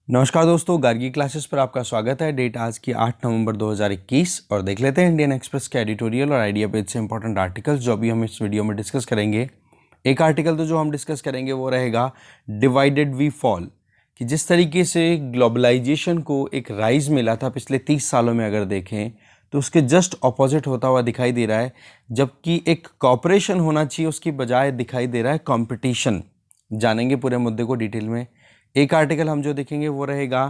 नमस्कार दोस्तों, गार्गी क्लासेस पर आपका स्वागत है। डेट आज की 8 नवंबर 2021 और देख लेते हैं इंडियन एक्सप्रेस के एडिटोरियल और आइडिया पेज से इंपॉर्टेंट आर्टिकल्स जो अभी हम इस वीडियो में डिस्कस करेंगे। एक आर्टिकल तो जो हम डिस्कस करेंगे वो रहेगा डिवाइडेड वी फॉल, कि जिस तरीके से ग्लोबलाइजेशन को एक राइज मिला था पिछले 30 सालों में अगर देखें तो उसके जस्ट ऑपोजिट होता हुआ दिखाई दे रहा है। जबकि एक कॉपरेशन होना चाहिए उसकी बजाय दिखाई दे रहा है कॉम्पिटिशन। जानेंगे पूरे मुद्दे को डिटेल में। एक आर्टिकल हम जो देखेंगे वो रहेगा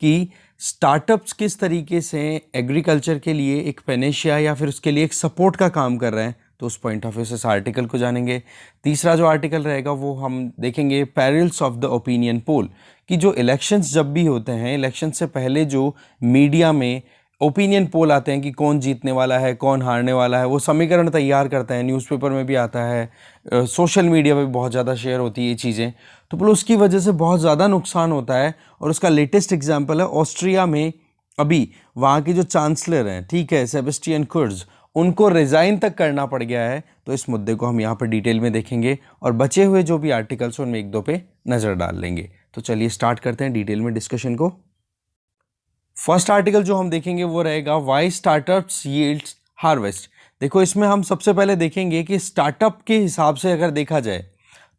कि स्टार्टअप्स किस तरीके से एग्रीकल्चर के लिए एक पेनेशिया या फिर उसके लिए एक सपोर्ट का काम कर रहे हैं, तो उस पॉइंट ऑफ व्यू से इस आर्टिकल को जानेंगे। तीसरा जो आर्टिकल रहेगा वो हम देखेंगे perils of the opinion poll, कि जो इलेक्शंस जब भी होते हैं, इलेक्शन से पहले जो मीडिया में ओपिनियन पोल आते हैं कि कौन जीतने वाला है कौन हारने वाला है, वो समीकरण तैयार करते हैं। न्यूज़पेपर में भी आता है, सोशल मीडिया पे भी बहुत ज़्यादा शेयर होती है ये चीज़ें, तो बोलो उसकी वजह से बहुत ज़्यादा नुकसान होता है। और उसका लेटेस्ट एग्जाम्पल है ऑस्ट्रिया में। अभी वहाँ के जो चांसलर हैं, ठीक है, सेबेस्टियन कुर्ज, उनको रिज़ाइन तक करना पड़ गया है। तो इस मुद्दे को हम यहाँ पर डिटेल में देखेंगे और बचे हुए जो भी आर्टिकल्स उनमें एक दो पे नज़र डाल लेंगे। तो चलिए स्टार्ट करते हैं डिटेल में डिस्कशन को। फर्स्ट आर्टिकल जो हम देखेंगे वो रहेगा व्हाई स्टार्टअप्स यील्ड्स हार्वेस्ट। देखो, इसमें हम सबसे पहले देखेंगे कि स्टार्टअप के हिसाब से अगर देखा जाए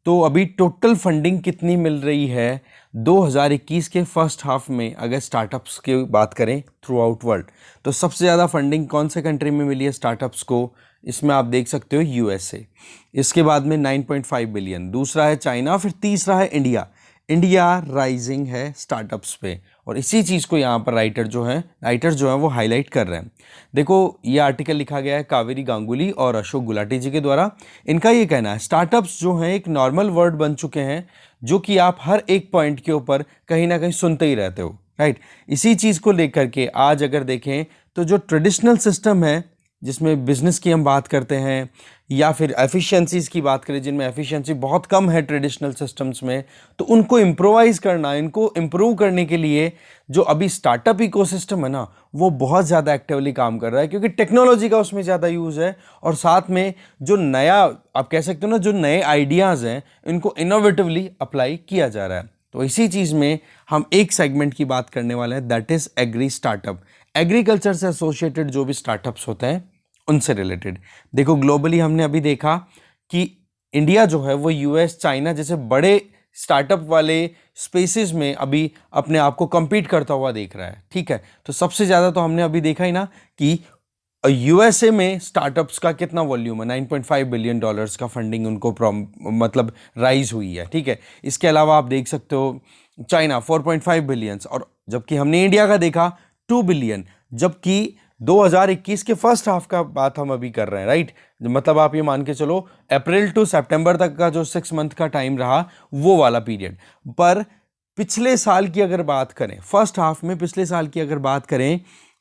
तो अभी टोटल फंडिंग कितनी मिल रही है 2021 के फर्स्ट हाफ में। अगर स्टार्टअप्स की बात करें थ्रू आउट वर्ल्ड, तो सबसे ज़्यादा फंडिंग कौन से कंट्री में मिली है स्टार्टअप्स को? इसमें आप देख सकते हो यूएसए, इसके बाद में 9.5 बिलियन, दूसरा है चाइना, फिर तीसरा है इंडिया। इंडिया राइजिंग है स्टार्टअप्स पे, और इसी चीज़ को यहाँ पर राइटर्स जो हैं वो हाईलाइट कर रहे हैं। देखो, ये आर्टिकल लिखा गया है कावेरी गांगुली और अशोक गुलाटी जी के द्वारा। इनका ये कहना है स्टार्टअप्स जो हैं एक नॉर्मल वर्ड बन चुके हैं, जो कि आप हर एक पॉइंट के ऊपर कहीं ना कहीं सुनते ही रहते हो, राइट। इसी चीज़ को लेकर के आज अगर देखें तो जो ट्रेडिशनल सिस्टम है जिसमें बिजनेस की हम बात करते हैं या फिर एफिशिएंसीज की बात करें, जिनमें एफिशिएंसी बहुत कम है ट्रेडिशनल सिस्टम्स में, तो उनको इम्प्रोवाइज करना, इनको इम्प्रूव करने के लिए जो अभी स्टार्टअप इकोसिस्टम है ना, वो बहुत ज़्यादा एक्टिवली काम कर रहा है, क्योंकि टेक्नोलॉजी का उसमें ज़्यादा यूज़ है। और साथ में जो नया, आप कह सकते हो ना, जो नए आइडियाज़ हैं इनको इनोवेटिवली अप्लाई किया जा रहा है। तो इसी चीज़ में हम एक सेगमेंट की बात करने वाले हैं, that is agri startup. Agriculture से एसोसिएटेड जो भी स्टार्टअप्स होते हैं उनसे रिलेटेड। देखो, ग्लोबली हमने अभी देखा कि इंडिया जो है वो यूएस, चाइना जैसे बड़े स्टार्टअप वाले स्पेसेस में अभी अपने आप को compete करता हुआ देख रहा है, ठीक है। तो सबसे ज़्यादा तो हमने अभी देखा ही ना कि यूएसए में स्टार्टअप्स का कितना वॉल्यूम है, 9.5 बिलियन डॉलर्स का फंडिंग उनको मतलब राइज हुई है, ठीक है। इसके अलावा आप देख सकते हो चाइना 4.5 बिलियंस, और जबकि हमने इंडिया का देखा 2 बिलियन, जबकि 2021 के फर्स्ट हाफ का बात हम अभी कर रहे हैं, राइट। मतलब आप ये मान के चलो अप्रैल टू सितंबर तक का जो 6 मंथ का टाइम रहा, वो वाला पीरियड। पर पिछले साल की अगर बात करें, फर्स्ट हाफ में पिछले साल की अगर बात करें,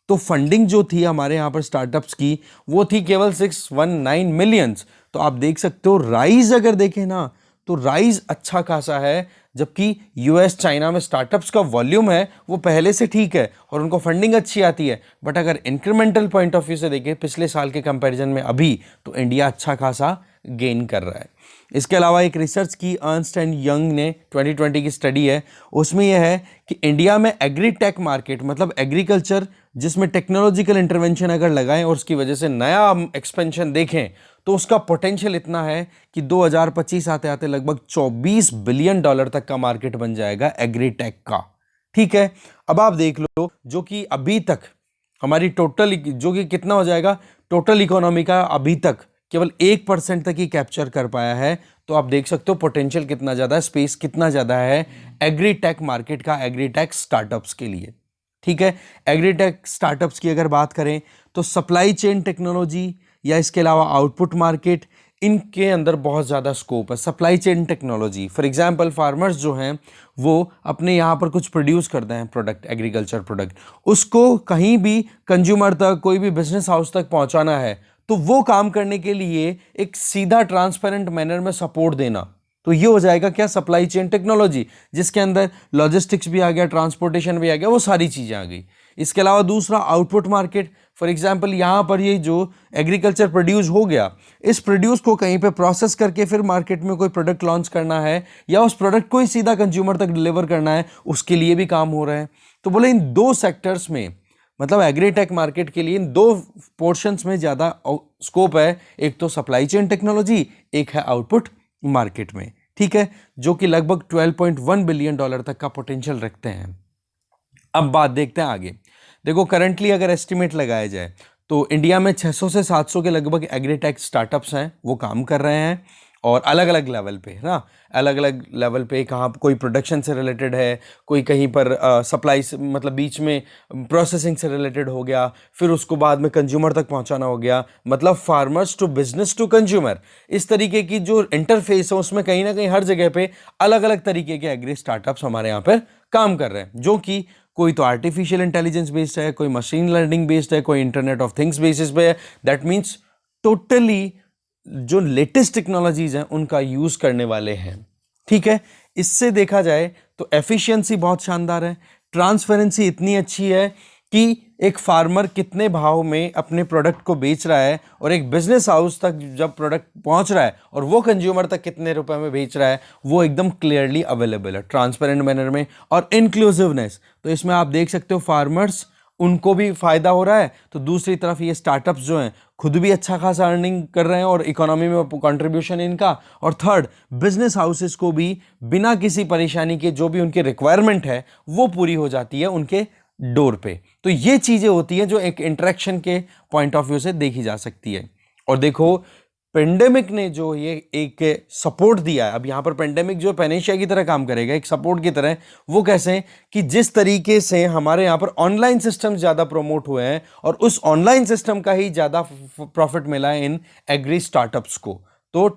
तो फंडिंग जो थी हमारे यहाँ पर स्टार्टअप्स की, वो थी केवल 619 मिलियंस। तो आप देख सकते हो राइज अगर देखें ना, तो राइज अच्छा खासा है। जबकि यूएस, चाइना में स्टार्टअप्स का वॉल्यूम है वो पहले से ठीक है और उनको फंडिंग अच्छी आती है, बट अगर इंक्रीमेंटल पॉइंट ऑफ व्यू से देखें पिछले साल के कंपैरिजन में अभी, तो इंडिया अच्छा खासा गेन कर रहा है। इसके अलावा एक रिसर्च की अर्नस्ट एंड यंग ने 2020 की स्टडी है, उसमें यह है कि इंडिया में एग्रीटेक मार्केट, मतलब एग्रीकल्चर जिसमें टेक्नोलॉजिकल इंटरवेंशन अगर लगाएं और उसकी वजह से नया एक्सपेंशन देखें, तो उसका पोटेंशियल इतना है कि 2025 आते आते लगभग 24 बिलियन डॉलर तक का मार्केट बन जाएगा एग्रीटेक का, ठीक है। अब आप देख लो, जो कि अभी तक हमारी टोटल, जो कि कितना हो जाएगा टोटल इकोनॉमी का, अभी तक केवल 1% तक ही कैप्चर कर पाया है। तो आप देख सकते हो पोटेंशियल कितना ज़्यादा है, स्पेस कितना ज़्यादा है एग्रीटेक मार्केट का, एग्रीटेक स्टार्टअप्स के लिए, ठीक है। एग्रीटेक स्टार्टअप्स की अगर बात करें तो सप्लाई चेन टेक्नोलॉजी या इसके अलावा आउटपुट मार्केट, इनके अंदर बहुत ज़्यादा स्कोप है। Supply chain technology, for example farmers जो हैं वो अपने यहाँ पर कुछ प्रोड्यूस करते हैं प्रोडक्ट, एग्रीकल्चर प्रोडक्ट, उसको कहीं भी कंज्यूमर तक, कोई भी बिजनेस हाउस तक पहुँचाना है, तो वो काम करने के लिए एक सीधा ट्रांसपेरेंट मैनर में सपोर्ट देना, तो ये हो जाएगा क्या, सप्लाई चेन टेक्नोलॉजी, जिसके अंदर लॉजिस्टिक्स भी आ गया, ट्रांसपोर्टेशन भी आ गया, वो सारी चीज़ें आ गई। इसके अलावा दूसरा आउटपुट मार्केट, फॉर एग्जांपल यहाँ पर ये जो एग्रीकल्चर प्रोड्यूस हो गया, इस प्रोड्यूस को कहीं पे प्रोसेस करके फिर मार्केट में कोई प्रोडक्ट लॉन्च करना है या उस प्रोडक्ट को ही सीधा कंज्यूमर तक डिलीवर करना है, उसके लिए भी काम हो रहा है। तो बोले इन दो सेक्टर्स में, मतलब एग्रीटेक मार्केट के लिए इन दो पोर्शंस में ज़्यादा स्कोप है, एक तो सप्लाई चेन टेक्नोलॉजी, एक है आउटपुट मार्केट में, ठीक है, जो कि लगभग $12.1 बिलियन तक का पोटेंशियल रखते हैं। अब बात देखते हैं आगे। देखो करंटली अगर एस्टिमेट लगाया जाए तो इंडिया में 600 से 700 के लगभग एग्रीटेक स्टार्टअप्स हैं, वो काम कर रहे हैं और अलग अलग लेवल पे ना, अलग अलग लेवल पे, कहाँ कोई प्रोडक्शन से रिलेटेड है, कोई कहीं पर सप्लाई से मतलब बीच में प्रोसेसिंग से रिलेटेड हो गया, फिर उसको बाद में कंज्यूमर तक पहुंचाना हो गया, मतलब farmers to business to consumer, इस तरीके की जो इंटरफेस है उसमें कहीं ना कहीं हर जगह पे अलग अलग तरीके के एग्री स्टार्टअप्स हमारे यहाँ पर काम कर रहे हैं, जो कि कोई तो आर्टिफिशियल इंटेलिजेंस बेस्ड है, कोई मशीन लर्निंग बेस्ड है, कोई इंटरनेट ऑफ थिंग्स बेसिस पे है। दैट मीन्स टोटली जो लेटेस्ट टेक्नोलॉजीज हैं उनका यूज करने वाले हैं, ठीक है। इससे देखा जाए तो एफिशिएंसी बहुत शानदार है, ट्रांसपेरेंसी इतनी अच्छी है कि एक फार्मर कितने भाव में अपने प्रोडक्ट को बेच रहा है और एक बिजनेस हाउस तक जब प्रोडक्ट पहुंच रहा है और वो कंज्यूमर तक कितने रुपए में बेच रहा है, वो एकदम क्लियरली अवेलेबल है ट्रांसपेरेंट मैनर में। और इंक्लूसिवनेस, तो इसमें आप देख सकते हो फार्मर्स, उनको भी फायदा हो रहा है, तो दूसरी तरफ ये स्टार्टअप्स जो हैं खुद भी अच्छा खासा अर्निंग कर रहे हैं और इकोनॉमी में कंट्रीब्यूशन इनका, और थर्ड बिजनेस हाउसेस को भी बिना किसी परेशानी के जो भी उनकी रिक्वायरमेंट है वो पूरी हो जाती है उनके डोर पे। तो ये चीजें होती हैं जो एक इंटरेक्शन के पॉइंट ऑफ व्यू से देखी जा सकती है। और देखो पेंडेमिक ने जो ये एक सपोर्ट दिया है, अब यहाँ पर पेंडेमिक जो पैनेशिया की तरह काम करेगा, एक सपोर्ट की तरह, वो कैसे कि जिस तरीके से हमारे यहाँ पर ऑनलाइन सिस्टम ज़्यादा प्रमोट हुए हैं और उस ऑनलाइन सिस्टम का ही ज़्यादा प्रॉफिट मिला है इन एग्री स्टार्टअप्स को। तो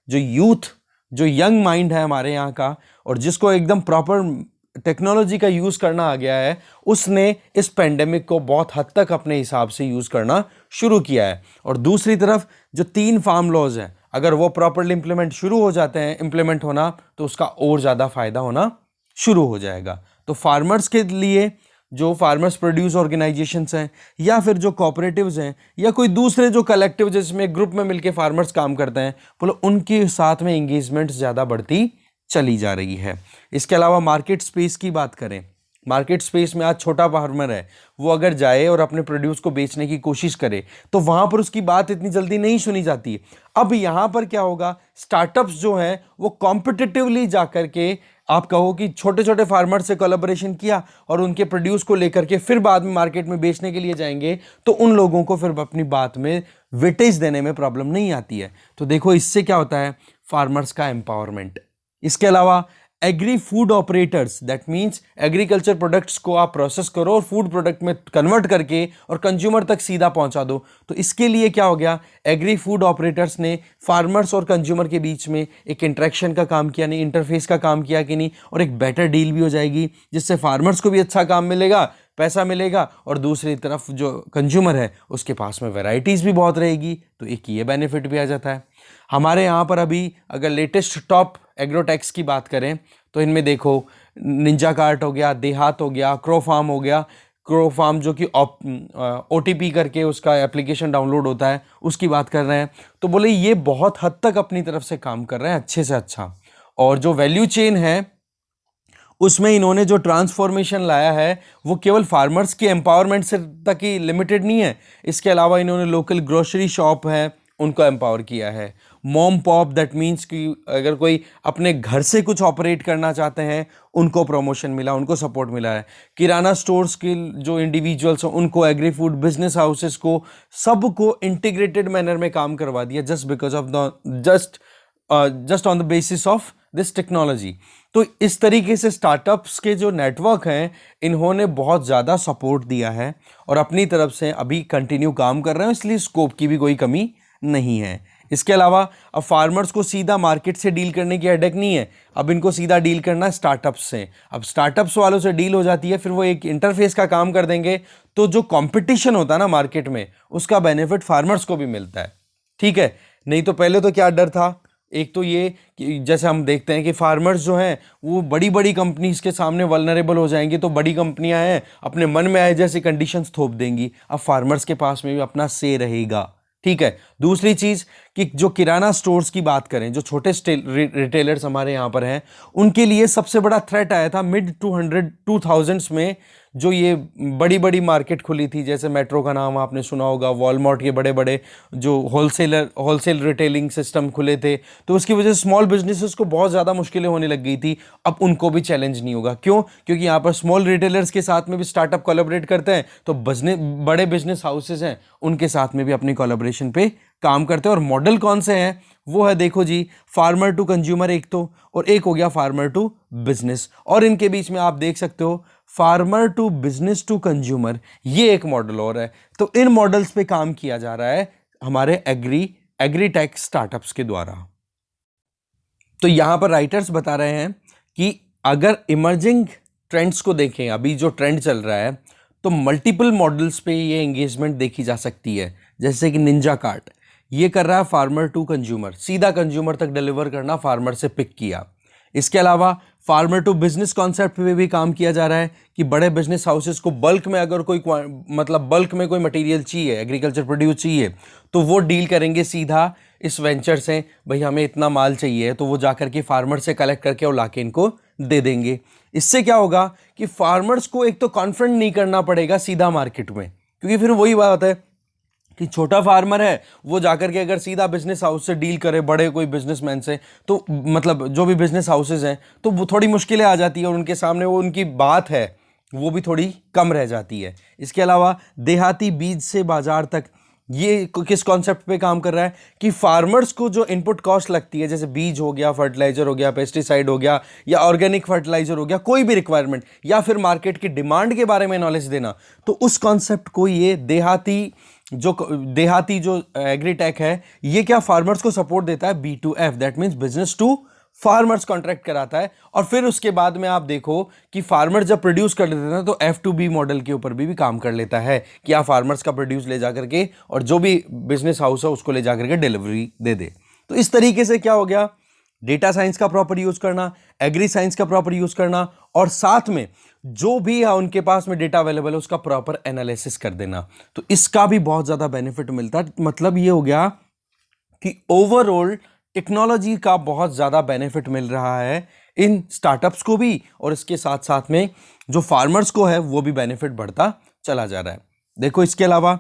जो यूथ, जो यंग माइंड है हमारे यहाँ का और जिसको एकदम प्रॉपर टेक्नोलॉजी का यूज करना आ गया है, उसने इस पेंडेमिक को बहुत हद तक अपने हिसाब से यूज करना शुरू किया है। और दूसरी तरफ जो 3 फार्म लॉज हैं, अगर वो प्रॉपरली इंप्लीमेंट शुरू हो जाते हैं, इंप्लीमेंट होना, तो उसका और ज्यादा फायदा होना शुरू हो जाएगा। तो फार्मर्स के लिए जो फार्मर्स प्रोड्यूस ऑर्गेनाइजेशंस हैं या फिर जो कोऑपरेटिव्स हैं या कोई दूसरे जो कलेक्टिव जिसमें ग्रुप में मिलके फार्मर्स काम करते हैं, बोलो उनके साथ में एंगेजमेंट ज़्यादा बढ़ती चली जा रही है। इसके अलावा मार्केट स्पेस की बात करें, मार्केट स्पेस में आज छोटा फार्मर है, वो अगर जाए और अपने प्रोड्यूस को बेचने की कोशिश करे तो वहां पर उसकी बात इतनी जल्दी नहीं सुनी जाती है। अब यहां पर क्या होगा, स्टार्टअप्स जो हैं वो कॉम्पिटिटिवली जाकर के, आप कहो कि छोटे छोटे फार्मर से कोलैबोरेशन किया और उनके प्रोड्यूस को लेकर के फिर बाद में मार्केट में बेचने के लिए जाएंगे, तो उन लोगों को फिर अपनी बात में वेटेज देने में प्रॉब्लम नहीं आती है। तो देखो इससे क्या होता है, फार्मर्स का एम्पावरमेंट। इसके अलावा agri food operators, that means agriculture products को आप प्रोसेस करो और फूड प्रोडक्ट में कन्वर्ट करके और कंज्यूमर तक सीधा पहुंचा दो। तो इसके लिए क्या हो गया, एग्री फूड ऑपरेटर्स ने फार्मर्स और कंज्यूमर के बीच में एक इंटरेक्शन का काम किया, नहीं इंटरफेस का काम किया कि नहीं, और एक बेटर डील भी हो जाएगी जिससे फार्मर्स को भी अच्छा काम मिलेगा, पैसा मिलेगा, और दूसरी तरफ जो कंज्यूमर है उसके पास में वैरायटीज़ भी बहुत रहेगी, तो एक ये बेनिफिट भी आ जाता है। हमारे यहाँ पर अभी अगर लेटेस्ट टॉप एग्रोटेक्स की बात करें तो इनमें देखो निंजा कार्ट हो गया, देहात हो गया, क्रो फार्म हो गया। क्रो फार्म जो कि OTP करके उसका एप्लीकेशन डाउनलोड होता है, उसकी बात कर रहे हैं। तो बोले ये बहुत हद तक अपनी तरफ से काम कर रहे हैं अच्छे से अच्छा। और जो वैल्यू चेन है उसमें इन्होंने जो ट्रांसफॉर्मेशन लाया है वो केवल फार्मर्स के एम्पावरमेंट से तक ही लिमिटेड नहीं है, इसके अलावा इन्होंने लोकल ग्रोसरी शॉप है उनको एम्पावर किया है। मॉम पॉप, दैट मीन्स कि अगर कोई अपने घर से कुछ ऑपरेट करना चाहते हैं उनको प्रमोशन मिला, उनको सपोर्ट मिला है। किराना स्टोर्स के जो इंडिविजुअल्स हैं उनको, एग्री फूड बिजनेस हाउसेस को, सबको इंटीग्रेटेड मैनर में काम करवा दिया just because of the just on the basis of this technology. तो इस तरीके से स्टार्टअप्स के जो नेटवर्क हैं इन्होंने बहुत ज़्यादा सपोर्ट दिया है और अपनी तरफ से अभी कंटिन्यू काम कर रहे हैं, इसलिए स्कोप की भी कोई कमी नहीं है। इसके अलावा अब फार्मर्स को सीधा मार्केट से डील करने की हेडेक नहीं है, अब इनको सीधा डील करना है स्टार्टअप्स से। अब स्टार्टअप्स वालों से डील हो जाती है, फिर वो एक इंटरफेस का काम कर देंगे, तो जो कंपटीशन होता है ना मार्केट में उसका बेनिफिट फार्मर्स को भी मिलता है, ठीक है। नहीं तो पहले तो क्या डर था, एक तो ये कि जैसे हम देखते हैं कि फार्मर्स जो हैं वो बड़ी बड़ी कंपनीज के सामने वल्नरेबल हो जाएंगी, तो बड़ी कंपनियां हैं अपने मन में आए जैसे कंडीशंस थोप देंगी। अब फार्मर्स के पास में भी अपना से रहेगा, ठीक है। दूसरी चीज कि जो किराना स्टोर्स की बात करें, जो छोटे रिटेलर्स हमारे यहाँ पर हैं, उनके लिए सबसे बड़ा थ्रेट आया था मिड 2000s में, जो ये बड़ी बड़ी मार्केट खुली थी, जैसे मेट्रो का नाम आपने सुना होगा, वॉलमार्ट, ये बड़े बड़े जो होलसेल रिटेलिंग सिस्टम खुले थे, तो उसकी वजह से स्मॉल बिजनेसेस को बहुत ज़्यादा मुश्किलें होने लग गई थी। अब उनको भी चैलेंज नहीं होगा, क्यों? क्योंकि यहाँ पर स्मॉल रिटेलर्स के साथ में भी स्टार्टअप कोलैबोरेट करते हैं, तो बड़े बिजनेस हाउसेस हैं उनके साथ में भी अपनी कोलैबोरेशन पे काम करते हैं। और मॉडल कौन से हैं? वो है, देखो जी, फार्मर टू कंज्यूमर एक तो, और एक हो गया फार्मर टू बिजनेस, और इनके बीच में आप देख सकते हो farmer to business to consumer, ये एक मॉडल और है। तो इन मॉडल्स पे काम किया जा रहा है हमारे एग्रीटेक स्टार्टअप्स के द्वारा। तो यहां पर राइटर्स बता रहे हैं कि अगर इमर्जिंग ट्रेंड्स को देखें, अभी जो ट्रेंड चल रहा है, तो मल्टीपल मॉडल्स पे ये एंगेजमेंट देखी जा सकती है। जैसे कि निंजा कार्ट, ये कर रहा है फार्मर टू कंज्यूमर, सीधा कंज्यूमर तक डिलीवर करना, फार्मर से पिक किया। इसके अलावा फार्मर टू बिजनेस कॉन्सेप्ट पे भी काम किया जा रहा है कि बड़े बिजनेस हाउसेस को बल्क में अगर कोई बल्क में कोई मटेरियल चाहिए, एग्रीकल्चर प्रोड्यूस चाहिए, तो वो डील करेंगे सीधा इस वेंचर से, भाई हमें इतना माल चाहिए, तो वो जाकर के फार्मर से कलेक्ट करके और लाके इनको दे देंगे। इससे क्या होगा कि फार्मर्स को एक तो कॉन्फ्रंट नहीं करना पड़ेगा सीधा मार्केट में, क्योंकि फिर वही बात है कि छोटा फार्मर है, वो जाकर के अगर सीधा बिजनेस हाउस से डील करे, बड़े कोई बिजनेसमैन से, तो जो भी बिजनेस हाउसेज हैं, तो वो थोड़ी मुश्किलें आ जाती है और उनके सामने वो उनकी बात है वो भी थोड़ी कम रह जाती है। इसके अलावा देहाती बीज से बाजार तक, ये किस कॉन्सेप्ट पे काम कर रहा है कि फार्मर्स को जो इनपुट कॉस्ट लगती है, जैसे बीज हो गया, फर्टिलाइजर हो गया, पेस्टिसाइड हो गया, या ऑर्गेनिक फर्टिलाइजर हो गया, कोई भी रिक्वायरमेंट, या फिर मार्केट की डिमांड के बारे में नॉलेज देना, तो उस कॉन्सेप्ट को ये देहाती जो एग्रीटेक है, ये क्या फार्मर्स को सपोर्ट देता है, B2F, that means business to farmers contract कराता है। और फिर उसके बाद में आप देखो कि फार्मर जब प्रोड्यूस कर लेते हैं तो F2B मॉडल के ऊपर भी काम कर लेता है कि आप फार्मर्स का प्रोड्यूस ले जाकर के और जो भी बिजनेस हाउस है उसको ले जाकर के डिलीवरी दे दे। तो इस तरीके से क्या हो गया, डेटा साइंस का प्रॉपर यूज करना, एग्री साइंस का प्रॉपर यूज करना, और साथ में जो भी है उनके पास में डेटा अवेलेबल है उसका प्रॉपर एनालिसिस कर देना। तो इसका भी बहुत ज्यादा बेनिफिट मिलता है। मतलब ये हो गया कि ओवरऑल टेक्नोलॉजी का बहुत ज़्यादा बेनिफिट मिल रहा है इन स्टार्टअप्स को भी, और इसके साथ साथ में जो फार्मर्स को है वो भी बेनिफिट बढ़ता चला जा रहा है। देखो इसके अलावा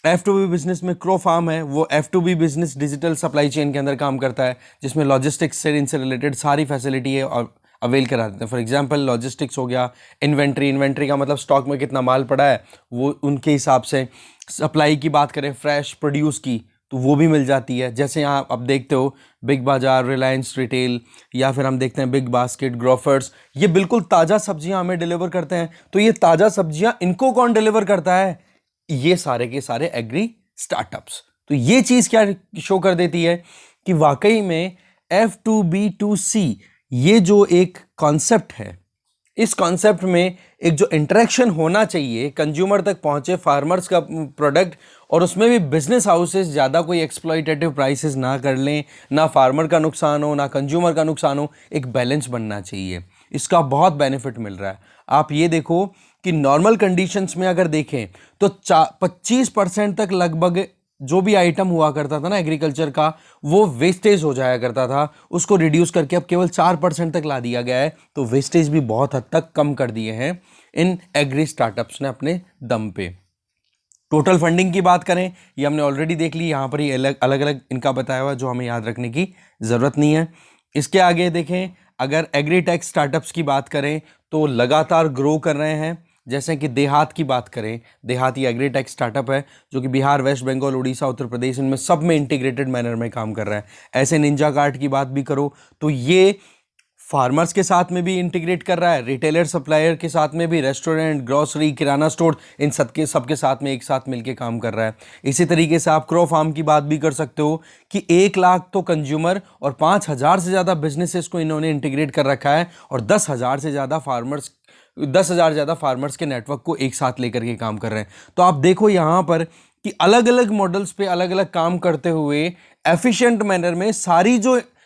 F2B बिजनेस में क्रो फार्म है, वो F2B business digital supply chain के अंदर काम करता है, जिसमें लॉजिस्टिक्स से इनसे रिलेटेड सारी फैसिलिटी है और अवेल करा देते हैं। फॉर एग्जांपल लॉजिस्टिक्स हो गया, इन्वेंट्री का मतलब स्टॉक में कितना माल पड़ा है वो उनके हिसाब से, सप्लाई की बात करें फ्रेश प्रोड्यूस की तो वो भी मिल जाती है। जैसे यहाँ आप देखते हो बिग बाजार, रिलायंस रिटेल, या फिर हम देखते हैं बिग बास्केट, ग्रोफर्स, ये बिल्कुल ताज़ा सब्जियां हमें डिलीवर करते हैं। तो ये ताज़ा सब्जियां इनको कौन डिलीवर करता है? ये सारे के सारे एग्री स्टार्टअप्स। तो ये चीज़ क्या शो कर देती है कि वाकई में F2B2C ये जो एक कॉन्सेप्ट है, इस कॉन्सेप्ट में एक जो इंटरेक्शन होना चाहिए, कंज्यूमर तक पहुंचे फार्मर्स का प्रोडक्ट, और उसमें भी बिजनेस हाउसेस ज़्यादा कोई एक्सप्लॉइटेटिव प्राइसेस ना कर लें, ना फार्मर का नुकसान हो ना कंज्यूमर का नुकसान हो, एक बैलेंस बनना चाहिए। इसका बहुत बेनिफिट मिल रहा है। आप ये देखो कि नॉर्मल कंडीशंस में अगर देखें तो 25% तक लगभग जो भी आइटम हुआ करता था ना एग्रीकल्चर का, वो वेस्टेज हो जाया करता था, उसको रिड्यूस करके अब केवल 4% तक ला दिया गया है। तो वेस्टेज भी बहुत हद तक कम कर दिए हैं इन एग्री स्टार्टअप्स ने अपने दम पे। टोटल फंडिंग की बात करें, ये हमने ऑलरेडी देख ली, यहाँ पर ही अलग अलग इनका बताया हुआ जो हमें याद रखने की ज़रूरत नहीं है। इसके आगे देखें, अगर एग्रीटेक स्टार्टअप्स की बात करें तो लगातार ग्रो कर रहे हैं। जैसे कि देहात की बात करें, देहात ये एग्रीटेक स्टार्टअप है जो कि बिहार, वेस्ट बंगाल, उड़ीसा, उत्तर प्रदेश, इनमें सब में इंटीग्रेटेड मैनर में काम कर रहा है। ऐसे निंजा कार्ट की बात भी करो तो ये फार्मर्स के साथ में भी इंटीग्रेट कर रहा है, रिटेलर सप्लायर के साथ में भी, रेस्टोरेंट, ग्रोसरी, किराना स्टोर, इन सबके साथ में एक साथ मिलके काम कर रहा है। इसी तरीके से आप क्रो फार्म की बात भी कर सकते हो कि 1 लाख तो कंज्यूमर और 5,000 से ज़्यादा बिजनेसेस को इन्होंने इंटीग्रेट कर रखा है, और 10,000 से ज़्यादा फार्मर्स के नेटवर्क को एक साथ लेकर के काम कर रहे हैं। तो आप देखो यहाँ पर कि अलग अलग मॉडल्स पे अलग अलग काम करते हुए एफिशिएंट मैनर में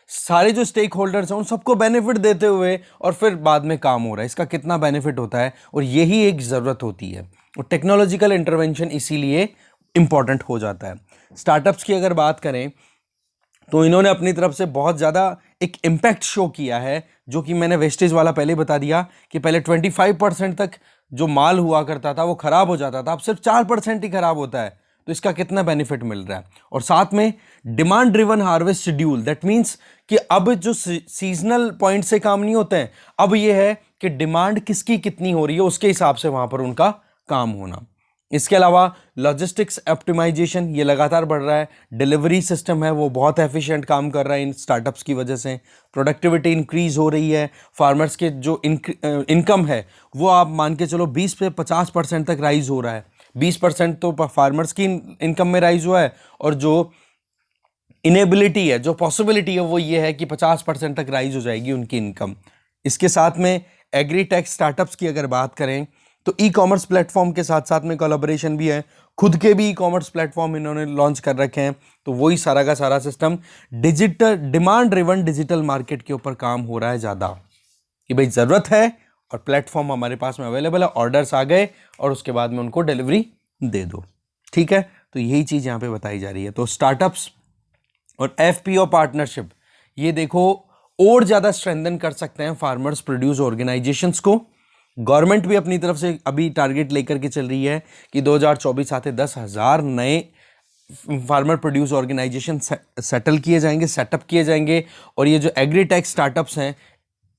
सारे जो स्टेक होल्डर्स हैं उन सबको बेनिफिट देते हुए और फिर बाद में काम हो रहा है, इसका कितना बेनिफिट होता है, और यही एक ज़रूरत होती है। और टेक्नोलॉजिकल इंटरवेंशन इसीलिए इंपॉर्टेंट हो जाता है। स्टार्टअप्स की अगर बात करें तो इन्होंने अपनी तरफ से बहुत ज़्यादा एक इम्पैक्ट शो किया है, जो कि मैंने वेस्टेज वाला पहले बता दिया कि पहले 25% तक जो माल हुआ करता था वो खराब हो जाता था, अब सिर्फ 4% ही खराब होता है। तो इसका कितना बेनिफिट मिल रहा है। और साथ में demand driven harvest schedule, that means कि अब जो सीजनल पॉइंट से काम नहीं होते हैं, अब ये है कि डिमांड किसकी कितनी हो रही है उसके हिसाब से वहां पर उनका काम होना। इसके अलावा लॉजिस्टिक्स ऑप्टिमाइजेशन ये लगातार बढ़ रहा है। डिलीवरी सिस्टम है वो बहुत एफिशिएंट काम कर रहा है इन स्टार्टअप्स की वजह से। प्रोडक्टिविटी इंक्रीज हो रही है। फार्मर्स के जो इनकम है वो आप मान के चलो 20 से 50% तक राइज हो रहा है। 20% तो फार्मर्स की इनकम में राइज हुआ है, और जो इनेबिलिटी है, जो पॉसिबिलिटी है, वो ये है कि 50% तक राइज हो जाएगी उनकी इनकम। इसके साथ में एग्रीटेक स्टार्टअप्स की अगर बात करें तो ई कॉमर्स प्लेटफॉर्म के साथ साथ में कोलैबोरेशन भी है। खुद के भी ई कॉमर्स प्लेटफॉर्म इन्होंने लॉन्च कर रखे हैं। तो वही सारा का सारा system digital demand driven digital market के ऊपर काम हो रहा है ज़्यादा, कि भाई ज़रूरत है और प्लेटफॉर्म हमारे पास में अवेलेबल है, ऑर्डर्स आ गए और उसके बाद में उनको डिलीवरी दे दो। ठीक है, तो यही चीज़ यहाँ पे बताई जा रही है। तो स्टार्टअप्स और एफपीओ पार्टनरशिप ये देखो और ज़्यादा स्ट्रेंथन कर सकते हैं फार्मर्स प्रोड्यूस ऑर्गेनाइजेशंस को। गवर्नमेंट भी अपनी तरफ से अभी टारगेट लेकर के चल रही है कि 2024 आते 10,000 नए फार्मर प्रोड्यूस ऑर्गेनाइजेशन सेटल किए जाएंगे, सेटअप किए जाएंगे। और ये जो एग्रीटेक स्टार्टअप्स हैं,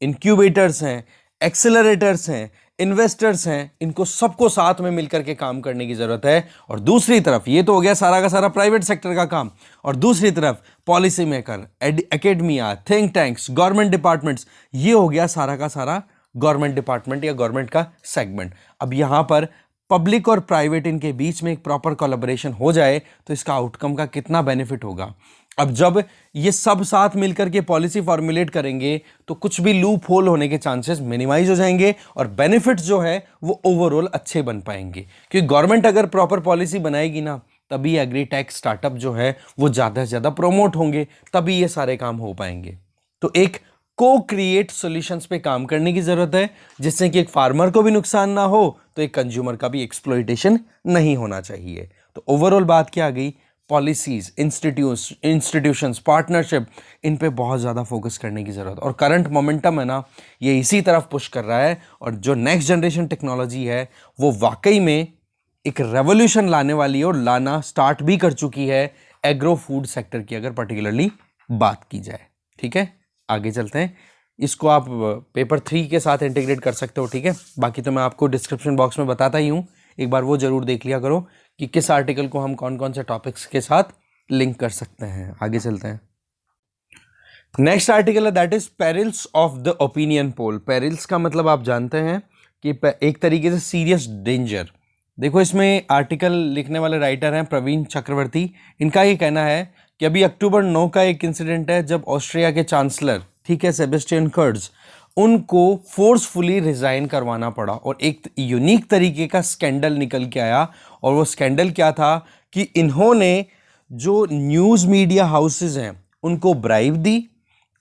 इंक्यूबेटर्स हैं, एक्सेलरेटर्स हैं, इन्वेस्टर्स हैं, इनको सबको साथ में मिलकर के काम करने की जरूरत है। और दूसरी तरफ ये तो हो गया सारा का सारा प्राइवेट सेक्टर का काम, और दूसरी तरफ policy maker, academia, think tanks, government departments, ये हो गया सारा का सारा गवर्नमेंट डिपार्टमेंट या गवर्नमेंट का सेगमेंट। अब यहां पर पब्लिक और प्राइवेट इनके बीच में एक प्रॉपर कोलैबोरेशन हो जाए तो इसका आउटकम का कितना बेनिफिट होगा। अब जब ये सब साथ मिलकर के पॉलिसी फॉर्मुलेट करेंगे तो कुछ भी लूप होल होने के चांसेस मिनिमाइज हो जाएंगे और बेनिफिट जो है वो ओवरऑल अच्छे बन पाएंगे। क्योंकि गवर्नमेंट अगर प्रॉपर पॉलिसी बनाएगी ना, तभी एग्रीटेक स्टार्टअप जो है वो ज़्यादा से ज़्यादा प्रोमोट होंगे, तभी ये सारे काम हो पाएंगे। तो एक को क्रिएट सॉल्यूशंस पे काम करने की जरूरत है, जिससे कि एक फार्मर को भी नुकसान ना हो तो एक कंज्यूमर का भी एक्सप्लॉइटेशन नहीं होना चाहिए। तो ओवरऑल बात क्या आ गई, पॉलिसीज, इंस्टीट्यूशंस, पार्टनरशिप, इन पे बहुत ज़्यादा फोकस करने की ज़रूरत। और करंट मोमेंटम है ना, ये इसी तरफ पुश कर रहा है। और जो नेक्स्ट जनरेशन टेक्नोलॉजी है वो वाकई में एक रेवोल्यूशन लाने वाली है और लाना स्टार्ट भी कर चुकी है एग्रो फूड सेक्टर की अगर पर्टिकुलरली बात की जाए। ठीक है, आगे चलते हैं। इसको आप पेपर 3 के साथ इंटीग्रेट कर सकते हो। ठीक है, बाकी तो मैं आपको डिस्क्रिप्शन बॉक्स में बताता ही हूँ, एक बार वो जरूर देख लिया करो कि किस आर्टिकल को हम कौन कौन से टॉपिक्स के साथ लिंक कर सकते हैं। आगे चलते हैं। नेक्स्ट आर्टिकल है that is perils of the opinion poll. Perils का मतलब आप जानते हैं कि एक तरीके से सीरियस डेंजर। देखो, इसमें आर्टिकल लिखने वाले राइटर हैं प्रवीण चक्रवर्ती। इनका ये कहना है कि अभी अक्टूबर 9 का एक इंसिडेंट है जब ऑस्ट्रिया के चांसलर, ठीक है, सेबेस्टियन कर्ज, उनको फोर्सफुली रिजाइन करवाना पड़ा और एक यूनिक तरीके का स्कैंडल निकल के आया। और वो स्कैंडल क्या था कि इन्होंने जो न्यूज़ मीडिया हाउसेज हैं उनको ब्राइब दी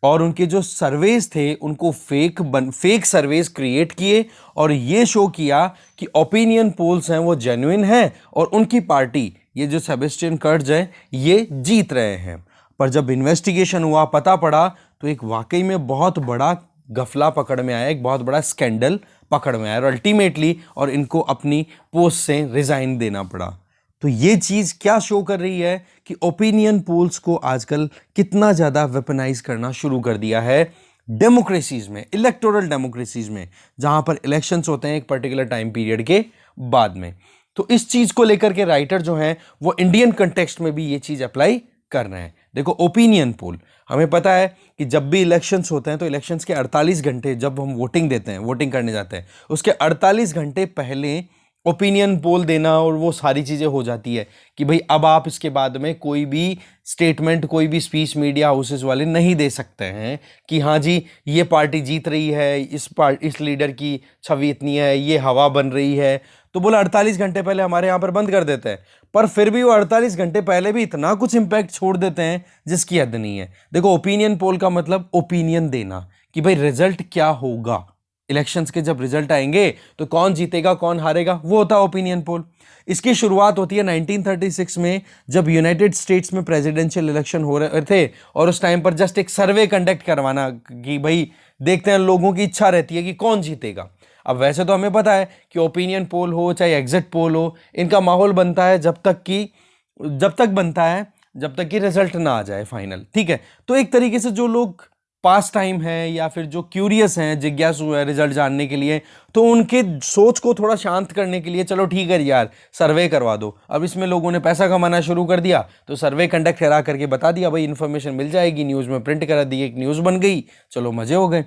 और उनके जो सर्वेज थे उनको फेक सर्वेज क्रिएट किए और ये शो किया कि ओपिनियन पोल्स हैं वो जेन्युइन हैं और उनकी पार्टी, ये जो सेबेस्टियन कर्ज है, ये जीत रहे हैं। पर जब इन्वेस्टिगेशन हुआ, पता पड़ा, तो एक वाकई में बहुत बड़ा गफला पकड़ में आया, एक बहुत बड़ा स्कैंडल पकड़ में आया और अल्टीमेटली और इनको अपनी पोस्ट से रिजाइन देना पड़ा। तो ये चीज़ क्या शो कर रही है कि ओपिनियन पोल्स को आजकल कितना ज़्यादा वेपनाइज करना शुरू कर दिया है डेमोक्रेसीज में, इलेक्टोरल डेमोक्रेसीज में, जहां पर इलेक्शंस होते हैं एक पर्टिकुलर टाइम पीरियड के बाद में। तो इस चीज़ को लेकर के राइटर जो हैं वो इंडियन कंटेक्स्ट में भी ये चीज़ अप्लाई कर रहे हैं। देखो, ओपिनियन पोल, हमें पता है कि जब भी इलेक्शंस होते हैं तो इलेक्शंस के 48 घंटे, जब हम वोटिंग देते हैं, वोटिंग करने जाते हैं, उसके 48 घंटे पहले ओपिनियन पोल देना और वो सारी चीज़ें हो जाती है कि भाई अब आप इसके बाद में कोई भी स्टेटमेंट, कोई भी स्पीच मीडिया हाउसेस वाले नहीं दे सकते हैं कि हाँ जी ये पार्टी जीत रही है, इस लीडर की छवि इतनी है, ये हवा बन रही है। तो बोला 48 घंटे पहले हमारे यहाँ पर बंद कर देते हैं, पर फिर भी वो 48 घंटे पहले भी इतना कुछ इम्पैक्ट छोड़ देते हैं जिसकी हद नहीं है। देखो, ओपिनियन पोल का मतलब ओपिनियन देना कि भाई रिजल्ट क्या होगा, इलेक्शंस के जब रिजल्ट आएंगे तो कौन जीतेगा कौन हारेगा, वो होता है ओपिनियन पोल। इसकी शुरुआत होती है 1936 में, जब यूनाइटेड स्टेट्स में प्रेसिडेंशियल इलेक्शन हो रहे थे, और उस टाइम पर जस्ट एक सर्वे कंडक्ट करवाना कि भाई देखते हैं, लोगों की इच्छा रहती है कि कौन जीतेगा। अब वैसे तो हमें पता है कि ओपिनियन पोल हो चाहे एग्जिट पोल हो, इनका माहौल बनता है जब तक बनता है जब तक कि रिजल्ट ना आ जाए फाइनल, ठीक है। तो एक तरीके से जो लोग पास टाइम है या फिर जो क्यूरियस हैं, जिज्ञासु है रिजल्ट जानने के लिए, तो उनके सोच को थोड़ा शांत करने के लिए चलो ठीक है यार सर्वे करवा दो। अब इसमें लोगों ने पैसा कमाना शुरू कर दिया, तो सर्वे कंडक्ट करा करके बता दिया भाई इन्फॉर्मेशन मिल जाएगी, न्यूज़ में प्रिंट करा दी, एक न्यूज़ बन गई, चलो मजे हो गए।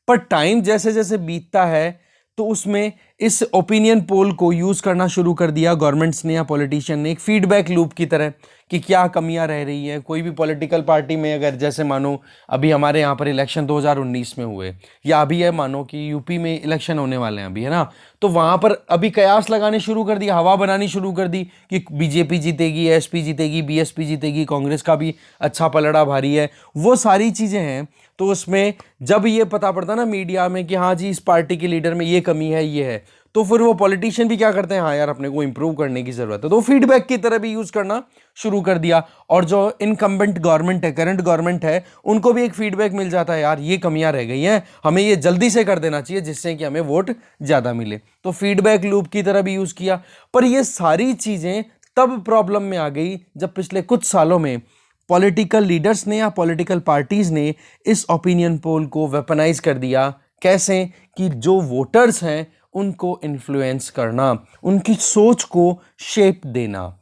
पर टाइम जैसे जैसे बीतता है तो उसमें इस ओपिनियन पोल को यूज़ करना शुरू कर दिया गवर्नमेंट्स ने या पॉलिटिशियन ने, एक फीडबैक लूप की तरह कि क्या कमियां रह रही हैं। कोई भी पॉलिटिकल पार्टी में अगर जैसे मानो अभी हमारे यहाँ पर इलेक्शन 2019 में हुए, या अभी है मानो कि यूपी में इलेक्शन होने वाले हैं अभी, है ना, तो वहाँ पर अभी कयास लगाने शुरू कर दिया, हवा बनानी शुरू कर दी कि बीजेपी जीतेगी, एसपी जीतेगी, बीएसपी जीतेगी, कांग्रेस का भी अच्छा पलड़ा भारी है, वो सारी चीज़ें हैं। तो उसमें जब ये पता पड़ता ना मीडिया में कि हाँ जी इस पार्टी के लीडर में ये कमी है, ये है, तो फिर वो पॉलिटिशियन भी क्या करते हैं, हाँ यार अपने को इंप्रूव करने की जरूरत है, तो फीडबैक की तरह भी यूज करना शुरू कर दिया। और जो इनकम्बेंट गवर्नमेंट है, करंट गवर्नमेंट है, उनको भी एक फीडबैक मिल जाता है, यार ये कमियां रह गई हैं, हमें ये जल्दी से कर देना चाहिए जिससे कि हमें वोट ज्यादा मिले, तो फीडबैक लूप की तरह भी यूज किया। पर ये सारी चीजें तब प्रॉब्लम में आ गई जब पिछले कुछ सालों में पॉलिटिकल लीडर्स ने या पॉलिटिकल पार्टीज ने इस ओपिनियन पोल को वेपनाइज कर दिया। कैसे? कि जो वोटर्स हैं उनको इन्फ्लुएंस करना, उनकी सोच को शेप देना,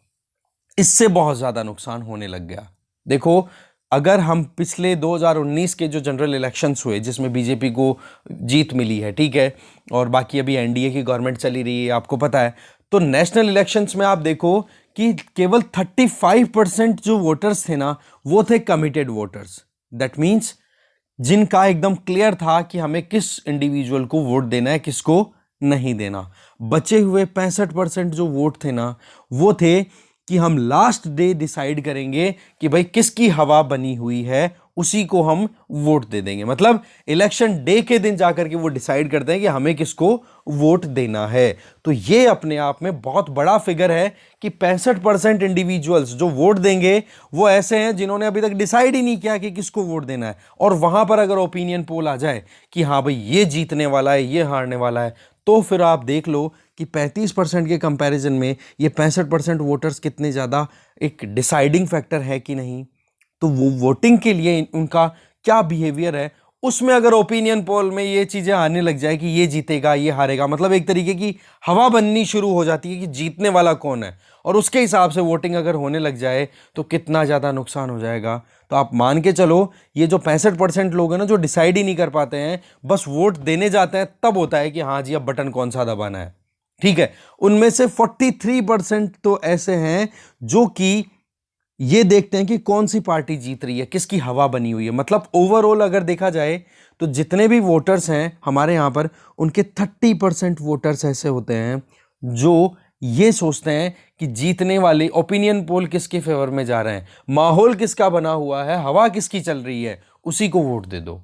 इससे बहुत ज़्यादा नुकसान होने लग गया। देखो, अगर हम पिछले 2019 के जो जनरल इलेक्शंस हुए जिसमें बीजेपी को जीत मिली है, ठीक है, और बाकी अभी एनडीए की गवर्नमेंट चली रही है, आपको पता है, तो नेशनल इलेक्शंस में आप देखो कि केवल 35% जो वोटर्स थे ना, वो थे कमिटेड वोटर्स। दैट मीन्स जिनका एकदम क्लियर था कि हमें किस इंडिविजुअल को वोट देना है, किसको नहीं देना। बचे हुए 65% जो वोट थे ना, वो थे कि हम लास्ट डे डिसाइड करेंगे कि भाई किसकी हवा बनी हुई है, उसी को हम वोट दे देंगे। मतलब इलेक्शन डे के दिन जाकर के वो डिसाइड करते हैं कि हमें किसको वोट देना है। तो ये अपने आप में बहुत बड़ा फिगर है कि 65% इंडिविजुअल्स जो वोट देंगे वो ऐसे हैं जिन्होंने अभी तक डिसाइड ही नहीं किया कि किसको वोट देना है। और वहां पर अगर ओपिनियन पोल आ जाए कि हाँ भाई ये जीतने वाला है, ये हारने वाला है, तो फिर आप देख लो कि 35% के कंपैरिजन में ये 65% वोटर्स कितने ज़्यादा एक डिसाइडिंग फैक्टर है कि नहीं। तो वो वोटिंग के लिए उनका क्या बिहेवियर है, उसमें अगर ओपिनियन पोल में ये चीज़ें आने लग जाए कि ये जीतेगा ये हारेगा, मतलब एक तरीके की हवा बननी शुरू हो जाती है कि जीतने वाला कौन है, और उसके हिसाब से वोटिंग अगर होने लग जाए तो कितना ज़्यादा नुकसान हो जाएगा। तो आप मान के चलो ये जो 65% लोग हैं ना, जो डिसाइड ही नहीं कर पाते हैं, बस वोट देने जाते हैं, तब होता है कि हाँ जी अब बटन कौन सा दबाना है, ठीक है। उनमें से 43% तो ऐसे हैं जो कि ये देखते हैं कि कौन सी पार्टी जीत रही है, किसकी हवा बनी हुई है। मतलब ओवरऑल अगर देखा जाए तो जितने भी वोटर्स हैं हमारे यहाँ पर, उनके 30% वोटर्स ऐसे होते हैं जो ये सोचते हैं कि जीतने वाली ओपिनियन पोल किसके फेवर में जा रहे हैं, माहौल किसका बना हुआ है, हवा किसकी चल रही है, उसी को वोट दे दो।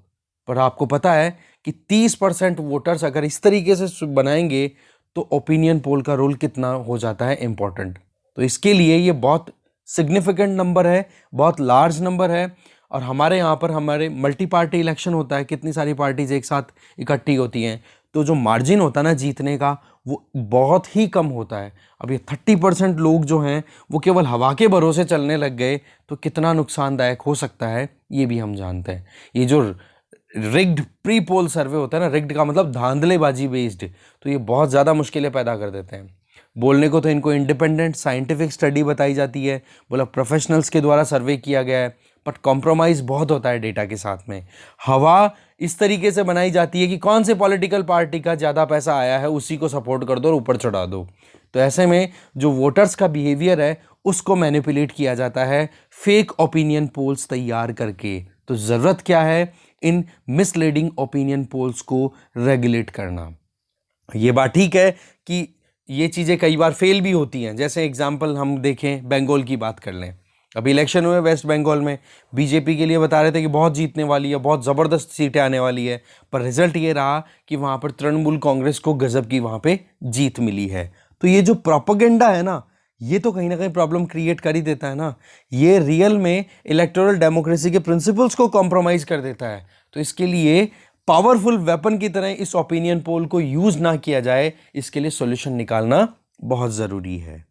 पर आपको पता है कि 30% वोटर्स अगर इस तरीके से बनाएंगे तो ओपिनियन पोल का रोल कितना हो जाता है इंपॉर्टेंट। तो इसके लिए ये बहुत सिग्निफिकेंट नंबर है, बहुत लार्ज नंबर है। और हमारे यहाँ पर हमारे मल्टी पार्टी इलेक्शन होता है, कितनी सारी पार्टीज एक साथ इकट्ठी होती हैं, तो जो मार्जिन होता है ना जीतने का, वो बहुत ही कम होता है। अब ये 30% लोग जो हैं वो केवल हवा के भरोसे चलने लग गए तो कितना नुकसानदायक हो सकता है ये भी हम जानते हैं। ये जो रिग्ड प्री पोल सर्वे होता है ना, रिग्ड का मतलब धांधलेबाजी बेस्ड, तो ये बहुत ज़्यादा मुश्किलें पैदा कर देते हैं। बोलने को तो इनको इंडिपेंडेंट साइंटिफिक स्टडी बताई जाती है, बोला प्रोफेशनल्स के द्वारा सर्वे किया गया है, बट कॉम्प्रोमाइज़ बहुत होता है डेटा के साथ में। हवा इस तरीके से बनाई जाती है कि कौन से पॉलिटिकल पार्टी का ज़्यादा पैसा आया है उसी को सपोर्ट कर दो और ऊपर चढ़ा दो। तो ऐसे में जो वोटर्स का बिहेवियर है उसको मैनिपुलेट किया जाता है फेक ओपिनियन पोल्स तैयार करके। तो ज़रूरत क्या है, इन मिसलीडिंग ओपिनियन पोल्स को रेगुलेट करना। ये बात ठीक है कि ये चीज़ें कई बार फेल भी होती हैं। जैसे एग्जांपल हम देखें, बंगाल की बात कर लें। अभी इलेक्शन हुए वेस्ट बंगाल में, बीजेपी के लिए बता रहे थे कि बहुत जीतने वाली है, बहुत ज़बरदस्त सीटें आने वाली है, पर रिजल्ट ये रहा कि वहाँ पर तृणमूल कांग्रेस को गजब की वहाँ पे जीत मिली है। तो ये जो प्रोपेगेंडा है ना, ये तो कहीं ना कहीं प्रॉब्लम क्रिएट कर ही देता है ना। ये रियल में इलेक्टोरल डेमोक्रेसी के प्रिंसिपल्स को कॉम्प्रोमाइज़ कर देता है। तो इसके लिए पावरफुल वेपन की तरह इस ओपिनियन पोल को यूज ना किया जाए, इसके लिए सॉल्यूशन निकालना बहुत जरूरी है।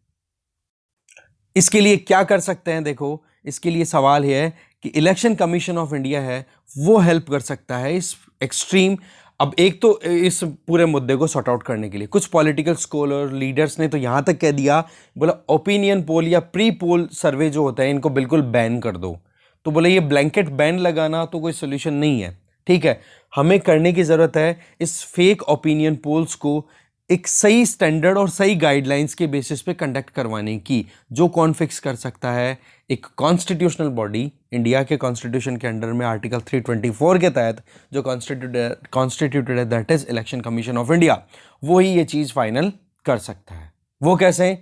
इसके लिए क्या कर सकते हैं, देखो इसके लिए सवाल है कि इलेक्शन कमीशन ऑफ इंडिया है वो हेल्प कर सकता है इस एक्सट्रीम। अब एक तो इस पूरे मुद्दे को सॉर्ट आउट करने के लिए कुछ पॉलिटिकल स्कॉलर लीडर्स ने तो यहां तक कह दिया, बोला ओपिनियन पोल या प्री पोल सर्वे जो होता है इनको बिल्कुल बैन कर दो। तो बोले ये ब्लैंकेट बैन लगाना तो कोई सोल्यूशन नहीं है। ठीक है, हमें करने की ज़रूरत है इस फेक ओपिनियन पोल्स को एक सही स्टैंडर्ड और सही गाइडलाइंस के बेसिस पे कंडक्ट करवाने की। जो कौन फिक्स कर सकता है, एक कॉन्स्टिट्यूशनल बॉडी, इंडिया के कॉन्स्टिट्यूशन के अंडर में आर्टिकल 324 के तहत जो कॉन्स्टिट्यूटेड है that is election commission of India, वो ही ये चीज़ फाइनल कर सकता है। वो कैसे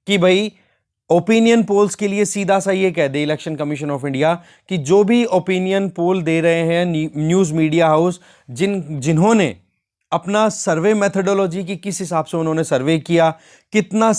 कि भाई ओपिनियन पोल्स के लिए सीधा सा ये कह दे इलेक्शन कमीशन ऑफ इंडिया कि जो भी ओपिनियन पोल दे रहे हैं न्यूज़ मीडिया हाउस, जिन्होंने अपना सर्वे मेथोडोलॉजी की किस हिसाब से उन्होंने सर्वे किया, कितना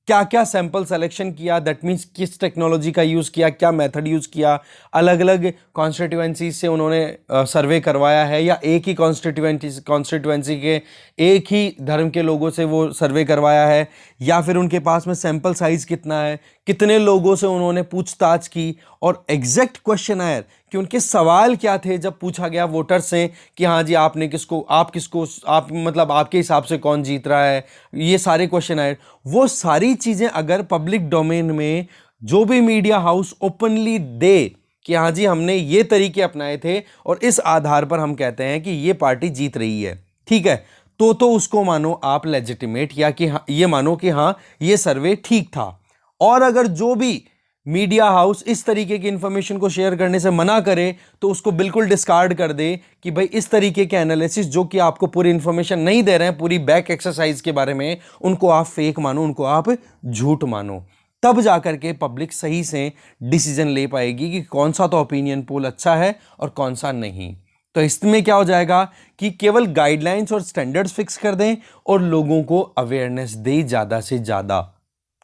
क्या क्या सैंपल सिलेक्शन किया, दैट मीन्स किस टेक्नोलॉजी का यूज़ किया, क्या मेथड यूज़ किया, अलग अलग कॉन्स्टिट्यूएंसी से उन्होंने सर्वे करवाया है या एक ही कॉन्स्टिट्यूएंसी के एक ही धर्म के लोगों से वो सर्वे करवाया है, या फिर उनके पास में सैंपल साइज कितना है, कितने लोगों से उन्होंने पूछताछ की, और एग्जैक्ट क्वेश्चन आयर कि उनके सवाल क्या थे जब पूछा गया वोटर से कि हाँ जी आपने किसको, आप मतलब आपके हिसाब से कौन जीत रहा है, ये सारे क्वेश्चन आए। वो सारी चीज़ें अगर पब्लिक डोमेन में जो भी मीडिया हाउस ओपनली दे कि हाँ जी हमने ये तरीके अपनाए थे और इस आधार पर हम कहते हैं कि ये पार्टी जीत रही है, ठीक है, तो उसको मानो आप लेजिटिमेट, या कि हाँ, ये मानो कि हाँ ये सर्वे ठीक था। और अगर जो भी मीडिया हाउस इस तरीके की इंफॉर्मेशन को शेयर करने से मना करे तो उसको बिल्कुल डिस्कार्ड कर दे कि भाई इस तरीके के एनालिसिस जो कि आपको पूरी इंफॉर्मेशन नहीं दे रहे हैं पूरी बैक एक्सरसाइज के बारे में, उनको आप फेक मानो, उनको आप झूठ मानो। तब जाकर के पब्लिक सही से डिसीजन ले पाएगी कि कौन सा तो ओपिनियन पोल अच्छा है और कौन सा नहीं। तो इसमें क्या हो जाएगा कि केवल गाइडलाइंस और स्टैंडर्ड्स फिक्स कर दें और लोगों को अवेयरनेस दें ज़्यादा से ज़्यादा,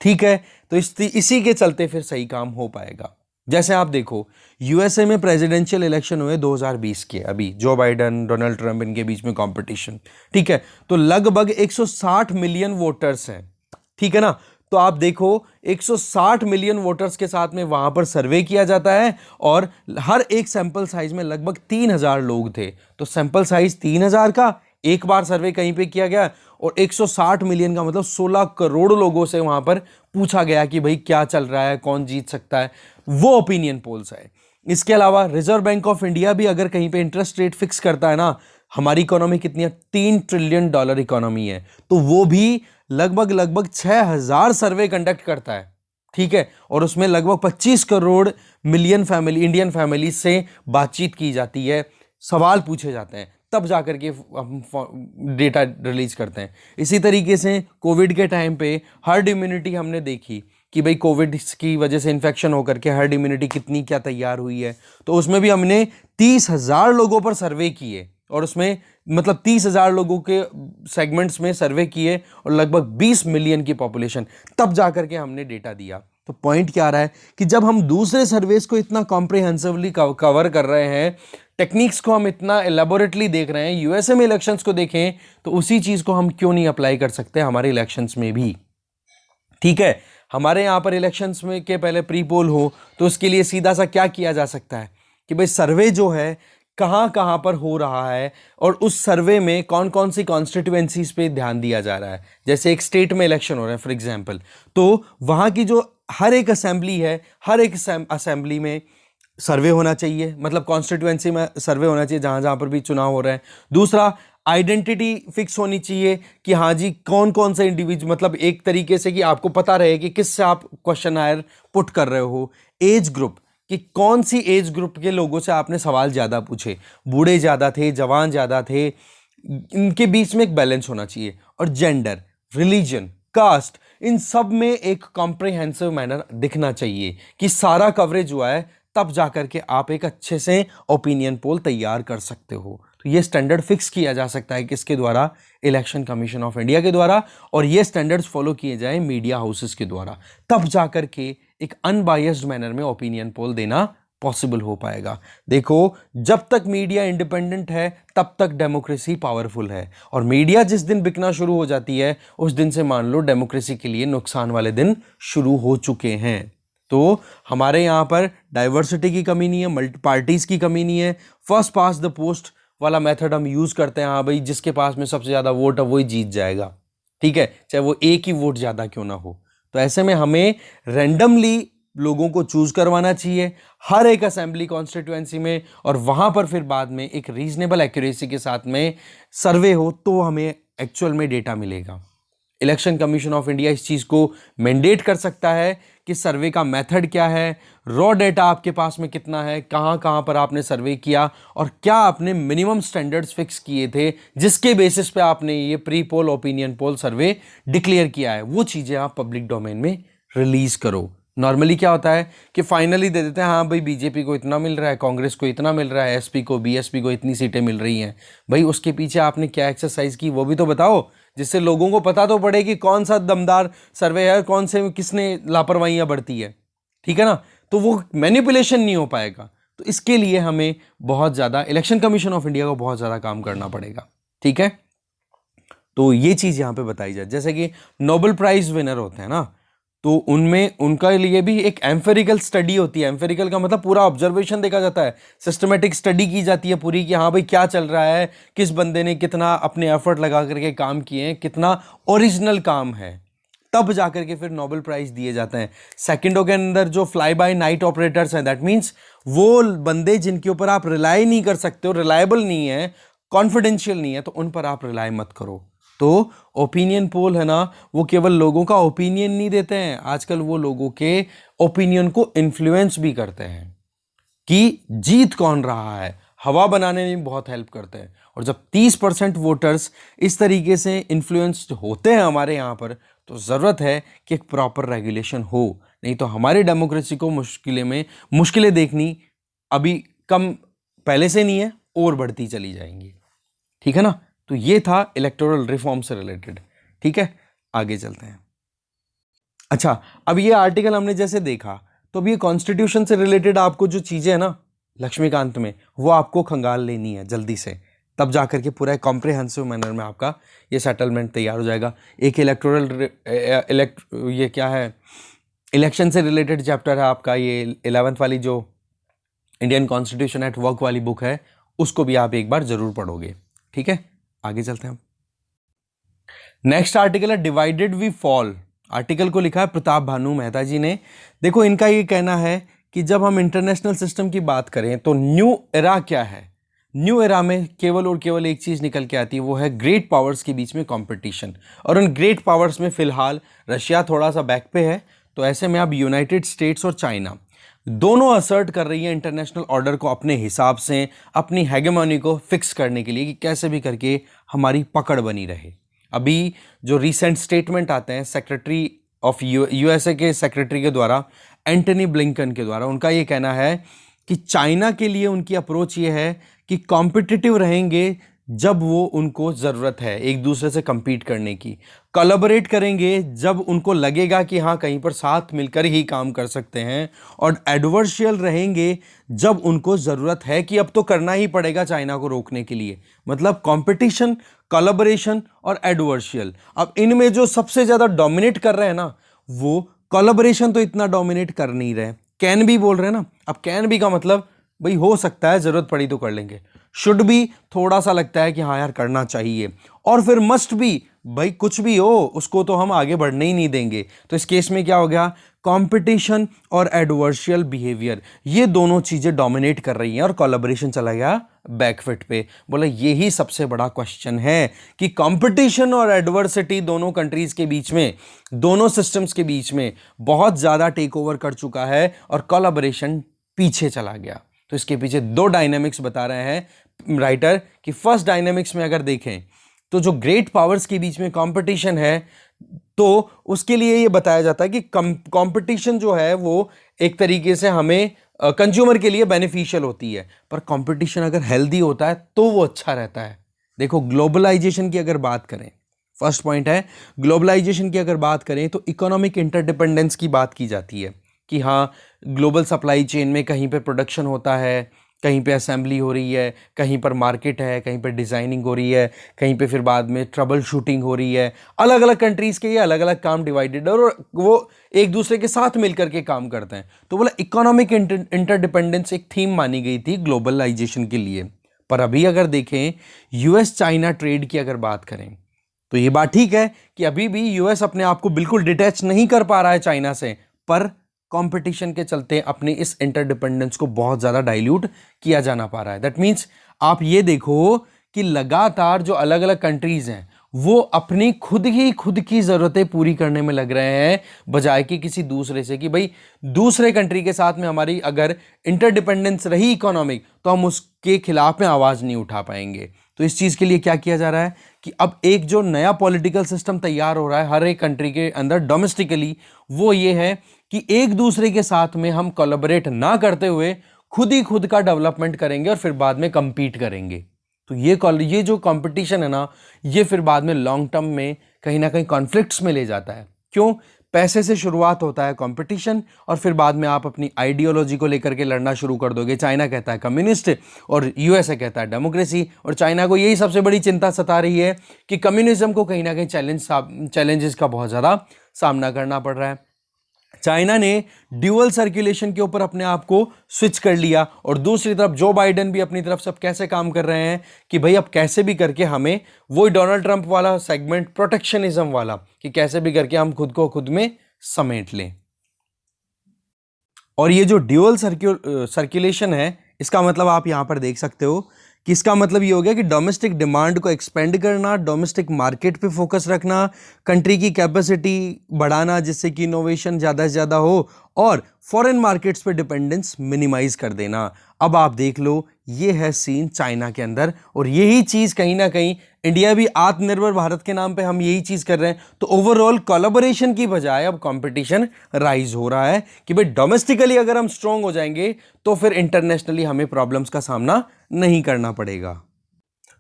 ठीक है। तो इसी के चलते फिर सही काम हो पाएगा। जैसे आप देखो यूएसए में प्रेसिडेंशियल इलेक्शन हुए 2020 के, अभी जो बाइडन डोनाल्ड ट्रंप इनके बीच में कंपटीशन, ठीक है, तो लगभग 160 मिलियन वोटर्स हैं, ठीक है ना। तो आप देखो 160 मिलियन वोटर्स के साथ में वहां पर सर्वे किया जाता है और हर एक सैंपल साइज में लगभग 3000 लोग थे। तो सैंपल साइज 3000 का एक बार सर्वे कहीं पे किया गया और 160 मिलियन का मतलब 16 करोड़ लोगों से वहां पर पूछा गया कि भाई क्या चल रहा है, कौन जीत सकता है, वो ओपिनियन पोल्स है। इसके अलावा रिजर्व बैंक ऑफ इंडिया भी अगर कहीं पे इंटरेस्ट रेट फिक्स करता है ना, हमारी इकोनॉमी कितनी है, $3 ट्रिलियन इकोनॉमी है, तो वो भी लगभग 6000 सर्वे कंडक्ट करता है, ठीक है, और उसमें लगभग 25 crore million family, Indian family से बातचीत की जाती है, सवाल पूछे जाते हैं, तब जाकर के हम डेटा रिलीज करते हैं। इसी तरीके से कोविड के टाइम पे हर्ड इम्यूनिटी हमने देखी कि भाई कोविड की वजह से इन्फेक्शन होकर के हर्ड इम्यूनिटी कितनी क्या तैयार हुई है, तो उसमें भी हमने 30,000 लोगों पर सर्वे किए और उसमें मतलब 30,000 लोगों के सेगमेंट्स में सर्वे किए और लगभग 20 मिलियन की पॉपुलेशन, तब जाकर के हमने डेटा दिया। तो पॉइंट क्या आ रहा है कि जब हम दूसरे सर्वेस को इतना कॉम्प्रिहेंसिवली कवर कर रहे हैं, टेक्निक्स को हम इतना एलेबोरेटली देख रहे हैं, यूएसए में इलेक्शंस को देखें तो उसी चीज को हम क्यों नहीं अप्लाई कर सकते हमारे इलेक्शंस में भी, ठीक है। हमारे यहाँ पर इलेक्शंस में के पहले प्री पोल हो तो उसके लिए सीधा सा क्या किया जा सकता है कि भाई सर्वे जो है कहाँ कहाँ पर हो रहा है और उस सर्वे में कौन कौन सी कॉन्स्टिट्यूएंसीज पे ध्यान दिया जा रहा है। जैसे एक स्टेट में इलेक्शन हो रहा है फॉर एग्जांपल, तो वहाँ की जो हर एक असेंबली है, हर एक असेंबली में सर्वे होना चाहिए, मतलब कॉन्स्टिट्यूएंसी में सर्वे होना चाहिए जहां जहां पर भी चुनाव हो रहे हैं। दूसरा, आइडेंटिटी फिक्स होनी चाहिए कि हाँ जी कौन कौन से इंडिविजुअल, मतलब एक तरीके से कि आपको पता रहे कि किससे आप क्वेश्चन आयर पुट कर रहे हो। एज ग्रुप, कि कौन सी एज ग्रुप के लोगों से आपने सवाल ज्यादा पूछे, बूढ़े ज्यादा थे, जवान ज्यादा थे, इनके बीच में एक बैलेंस होना चाहिए। और जेंडर, रिलीजन, कास्ट, इन सब में एक कॉम्प्रिहेंसिव मैनर दिखना चाहिए कि सारा कवरेज हुआ है, तब जाकर के आप एक अच्छे से ओपिनियन पोल तैयार कर सकते हो। तो ये स्टैंडर्ड फिक्स किया जा सकता है किसके द्वारा? इलेक्शन कमीशन ऑफ इंडिया के द्वारा। और ये स्टैंडर्ड्स फॉलो किए जाए मीडिया हाउसेस के द्वारा, तब जाकर के एक अनबायस्ड मैनर में ओपिनियन पोल देना पॉसिबल हो पाएगा। देखो, जब तक मीडिया इंडिपेंडेंट है तब तक डेमोक्रेसी पावरफुल है, और मीडिया जिस दिन बिकना शुरू हो जाती है उस दिन से मान लो डेमोक्रेसी के लिए नुकसान वाले दिन शुरू हो चुके हैं। तो हमारे यहाँ पर डाइवर्सिटी की कमी नहीं है, मल्टी पार्टीज की कमी नहीं है, फर्स्ट पास द पोस्ट वाला मेथड हम यूज करते हैं। हाँ भाई, जिसके पास में सबसे ज्यादा वोट है वही जीत जाएगा, ठीक है, चाहे वो एक ही वोट ज्यादा क्यों ना हो। तो ऐसे में हमें रैंडमली लोगों को चूज करवाना चाहिए हर एक असेंबली कॉन्स्टिट्यूएंसी में, और वहां पर फिर बाद में एक रीजनेबल एक्यूरेसी के साथ में सर्वे हो तो हमें एक्चुअल में डेटा मिलेगा। इलेक्शन कमीशन ऑफ इंडिया इस चीज को मैंडेट कर सकता है कि सर्वे का मेथड क्या है, रॉ डेटा आपके पास में कितना है, कहां कहां पर आपने सर्वे किया, और क्या आपने मिनिमम स्टैंडर्ड्स फिक्स किए थे जिसके बेसिस पे आपने ये प्री पोल ओपिनियन पोल सर्वे डिक्लेयर किया है, वो चीजें आप पब्लिक डोमेन में रिलीज करो। नॉर्मली क्या होता है कि फाइनली दे देते हैं, हाँ भाई बीजेपी को इतना मिल रहा है, कांग्रेस को इतना मिल रहा है, एसपी को, बीएसपी को इतनी सीटें मिल रही हैं। भाई उसके पीछे आपने क्या एक्सरसाइज की वो भी तो बताओ, जिससे लोगों को पता तो पड़े कि कौन सा दमदार सर्वे है, कौन से किसने लापरवाहियां बरती है, ठीक है ना। तो वो मैनिपुलेशन नहीं हो पाएगा। तो इसके लिए हमें बहुत ज्यादा इलेक्शन कमीशन ऑफ इंडिया को बहुत ज्यादा काम करना पड़ेगा, ठीक है। तो ये चीज यहां पे बताई जाए, जैसे कि नोबेल प्राइज विनर होते हैं ना, तो उनमें उनका लिए भी एक एम्फेरिकल स्टडी होती है। एम्फेरिकल का मतलब पूरा ऑब्जर्वेशन देखा जाता है, सिस्टमेटिक स्टडी की जाती है पूरी, कि हाँ भाई क्या चल रहा है, किस बंदे ने कितना अपने एफर्ट लगा करके काम किए हैं, कितना ओरिजिनल काम है, तब जाकर के फिर नोबेल प्राइज दिए जाते हैं। सेकंडों के अंदर जो फ्लाई बाय नाइट ऑपरेटर्स हैं, दैट मीन्स वो बंदे जिनके ऊपर आप रिलाई नहीं कर सकते हो, रिलायबल नहीं है, कॉन्फिडेंशियल नहीं है, तो उन पर आप रिलाई मत करो। तो ओपिनियन पोल है ना, वो केवल लोगों का ओपिनियन नहीं देते हैं, आजकल वो लोगों के ओपिनियन को इन्फ्लुएंस भी करते हैं कि जीत कौन रहा है, हवा बनाने में बहुत हेल्प करते हैं। और जब 30% वोटर्स इस तरीके से इन्फ्लुएंस्ड होते हैं हमारे यहाँ पर, तो ज़रूरत है कि एक प्रॉपर रेगुलेशन हो, नहीं तो हमारी डेमोक्रेसी को मुश्किलें देखनी अभी कम पहले से नहीं है, और बढ़ती चली जाएंगी, ठीक है ना। तो ये था इलेक्टोरल रिफॉर्म से रिलेटेड, ठीक है। आगे चलते हैं। अच्छा, अब ये आर्टिकल हमने जैसे देखा, तो अब ये कॉन्स्टिट्यूशन से रिलेटेड आपको जो चीजें है ना लक्ष्मीकांत में, वो आपको खंगाल लेनी है जल्दी से, तब जाकर के पूरा कॉम्प्रिहेंसिव मैनर में आपका ये सेटलमेंट तैयार हो जाएगा। एक ये क्या है, इलेक्शन से रिलेटेड चैप्टर है आपका, ये 11th वाली जो इंडियन कॉन्स्टिट्यूशन एट वर्क वाली बुक है, उसको भी आप एक बार जरूर पढ़ोगे, ठीक है। आगे चलते हैं। नेक्स्ट आर्टिकल है डिवाइडेड वी फॉल। आर्टिकल को लिखा है प्रताप भानु मेहता जी ने। देखो, इनका ये कहना है कि जब हम इंटरनेशनल सिस्टम की बात करें तो न्यू एरा क्या है, न्यू एरा में केवल और केवल एक चीज निकल के आती है, वो है ग्रेट पावर्स के बीच में कंपटीशन। और उन ग्रेट पावर्स में फिलहाल रशिया थोड़ा सा बैक पे है, तो ऐसे में अब यूनाइटेड स्टेट्स और चाइना दोनों असर्ट कर रही है इंटरनेशनल ऑर्डर को अपने हिसाब से, अपनी हेगेमोनी को फिक्स करने के लिए, कि कैसे भी करके हमारी पकड़ बनी रहे। अभी जो रीसेंट स्टेटमेंट आते हैं सेक्रेटरी ऑफ यूएसए के सेक्रेटरी के द्वारा, एंटनी ब्लिंकन के द्वारा, उनका ये कहना है कि चाइना के लिए उनकी अप्रोच ये है कि कॉम्पिटिटिव रहेंगे जब वो उनको ज़रूरत है एक दूसरे से compete करने की, कोलैबोरेट करेंगे जब उनको लगेगा कि हाँ कहीं पर साथ मिलकर ही काम कर सकते हैं, और एडवर्शियल रहेंगे जब उनको ज़रूरत है कि अब तो करना ही पड़ेगा चाइना को रोकने के लिए। मतलब कंपटीशन, कोलैबोरेशन और एडवर्शियल। अब इनमें जो सबसे ज़्यादा डोमिनेट कर रहे हैं ना, वो कोलैबोरेशन तो इतना डोमिनेट कर नहीं रहे, कैन भी बोल रहे हैं ना। अब कैन भी का मतलब भाई हो सकता है, ज़रूरत पड़ी तो कर लेंगे। शुड भी थोड़ा सा लगता है कि हाँ यार करना चाहिए। और फिर मस्ट भी, भाई कुछ भी हो उसको तो हम आगे बढ़ने ही नहीं देंगे। तो इस केस में क्या हो गया, कंपटीशन और एडवर्शियल बिहेवियर, ये दोनों चीजें डोमिनेट कर रही हैं और कोलैबोरेशन चला गया बैकफुट पे। बोला यही सबसे बड़ा क्वेश्चन है कि कंपटीशन और एडवर्सिटी दोनों कंट्रीज के बीच में, दोनों सिस्टम्स के बीच में बहुत ज्यादा टेक ओवर कर चुका है और कोलैबोरेशन पीछे चला गया। तो इसके पीछे दो डायनेमिक्स बता रहे हैं राइटर कि फर्स्ट डायनेमिक्स में अगर देखें तो जो ग्रेट पावर्स के बीच में कंपटीशन है तो उसके लिए ये बताया जाता है कि कंपटीशन जो है वो एक तरीके से हमें कंज्यूमर के लिए बेनिफिशियल होती है, पर कंपटीशन अगर हेल्दी होता है तो वो अच्छा रहता है। देखो ग्लोबलाइजेशन की अगर बात करें, फर्स्ट पॉइंट है ग्लोबलाइजेशन की अगर बात करें तो इकोनॉमिक इंटरडिपेंडेंस की बात की जाती है कि हाँ ग्लोबल सप्लाई चेन में कहीं पे प्रोडक्शन होता है, कहीं पे असेंबली हो रही है, कहीं पर मार्केट है, कहीं पर डिज़ाइनिंग हो रही है, कहीं पे फिर बाद में ट्रबल शूटिंग हो रही है। अलग अलग कंट्रीज़ के ये अलग अलग काम डिवाइडेड है और वो एक दूसरे के साथ मिलकर के काम करते हैं। तो बोला इकोनॉमिक इंटरडिपेंडेंस एक थीम मानी गई थी ग्लोबलाइजेशन के लिए। पर अभी अगर देखें यूएस चाइना ट्रेड की अगर बात करें तो ये बात ठीक है कि अभी भी यूएस अपने आप को बिल्कुल डिटैच नहीं कर पा रहा है चाइना से, पर कंपटीशन के चलते अपने इस इंटरडिपेंडेंस को बहुत ज्यादा डाइल्यूट किया जाना पा रहा है। दैट मीन्स आप ये देखो कि लगातार जो अलग अलग कंट्रीज हैं वो अपनी खुद की जरूरतें पूरी करने में लग रहे हैं, बजाय कि किसी दूसरे से कि भाई दूसरे कंट्री के साथ में हमारी अगर इंटरडिपेंडेंस रही इकोनॉमिक तो हम उसके खिलाफ में आवाज नहीं उठा पाएंगे। तो इस चीज के लिए क्या किया जा रहा है कि अब एक जो नया पॉलिटिकल सिस्टम तैयार हो रहा है हर एक कंट्री के अंदर डोमेस्टिकली, वो ये है कि एक दूसरे के साथ में हम कोलैबोरेट ना करते हुए खुद का डेवलपमेंट करेंगे और फिर बाद में compete करेंगे। तो ये जो कंपटीशन है ना, ये फिर बाद में लॉन्ग टर्म में कहीं ना कहीं कॉन्फ्लिक्ट्स में ले जाता है। क्यों? पैसे से शुरुआत होता है कंपटीशन और फिर बाद में आप अपनी आइडियोलॉजी को लेकर के लड़ना शुरू कर दोगे। चाइना कहता है कम्युनिस्ट और यूएसए कहता है डेमोक्रेसी, और चाइना को यही सबसे बड़ी चिंता सता रही है कि कम्युनिज्म को कहीं ना कहीं चैलेंजेस का बहुत ज़्यादा सामना करना पड़ रहा है। चाइना ने ड्यूअल सर्कुलेशन के ऊपर अपने आप को स्विच कर लिया और दूसरी तरफ जो बाइडेन भी अपनी तरफ से अब कैसे काम कर रहे हैं कि भाई अब कैसे भी करके हमें वही डोनाल्ड ट्रंप वाला सेगमेंट प्रोटेक्शनिज्म वाला कि कैसे भी करके हम खुद को खुद में समेट लें। और ये जो ड्यूअल सर्कुलेशन है इसका मतलब आप यहां पर देख सकते हो कि इसका मतलब ये हो गया कि डोमेस्टिक डिमांड को एक्सपेंड करना, डोमेस्टिक मार्केट पे फोकस रखना, कंट्री की कैपेसिटी बढ़ाना जिससे कि इनोवेशन ज़्यादा से ज़्यादा हो और फॉरेन मार्केट्स पे डिपेंडेंस मिनिमाइज कर देना। अब आप देख लो ये है सीन चाइना के अंदर, और यही चीज़ कहीं ना कहीं इंडिया भी आत्मनिर्भर भारत के नाम पे हम यही चीज़ कर रहे हैं। तो ओवरऑल कोलैबोरेशन की बजाय अब कंपटीशन राइज हो रहा है कि भाई डोमेस्टिकली अगर हम स्ट्रांग हो जाएंगे तो फिर इंटरनेशनली हमें प्रॉब्लम्स का सामना नहीं करना पड़ेगा।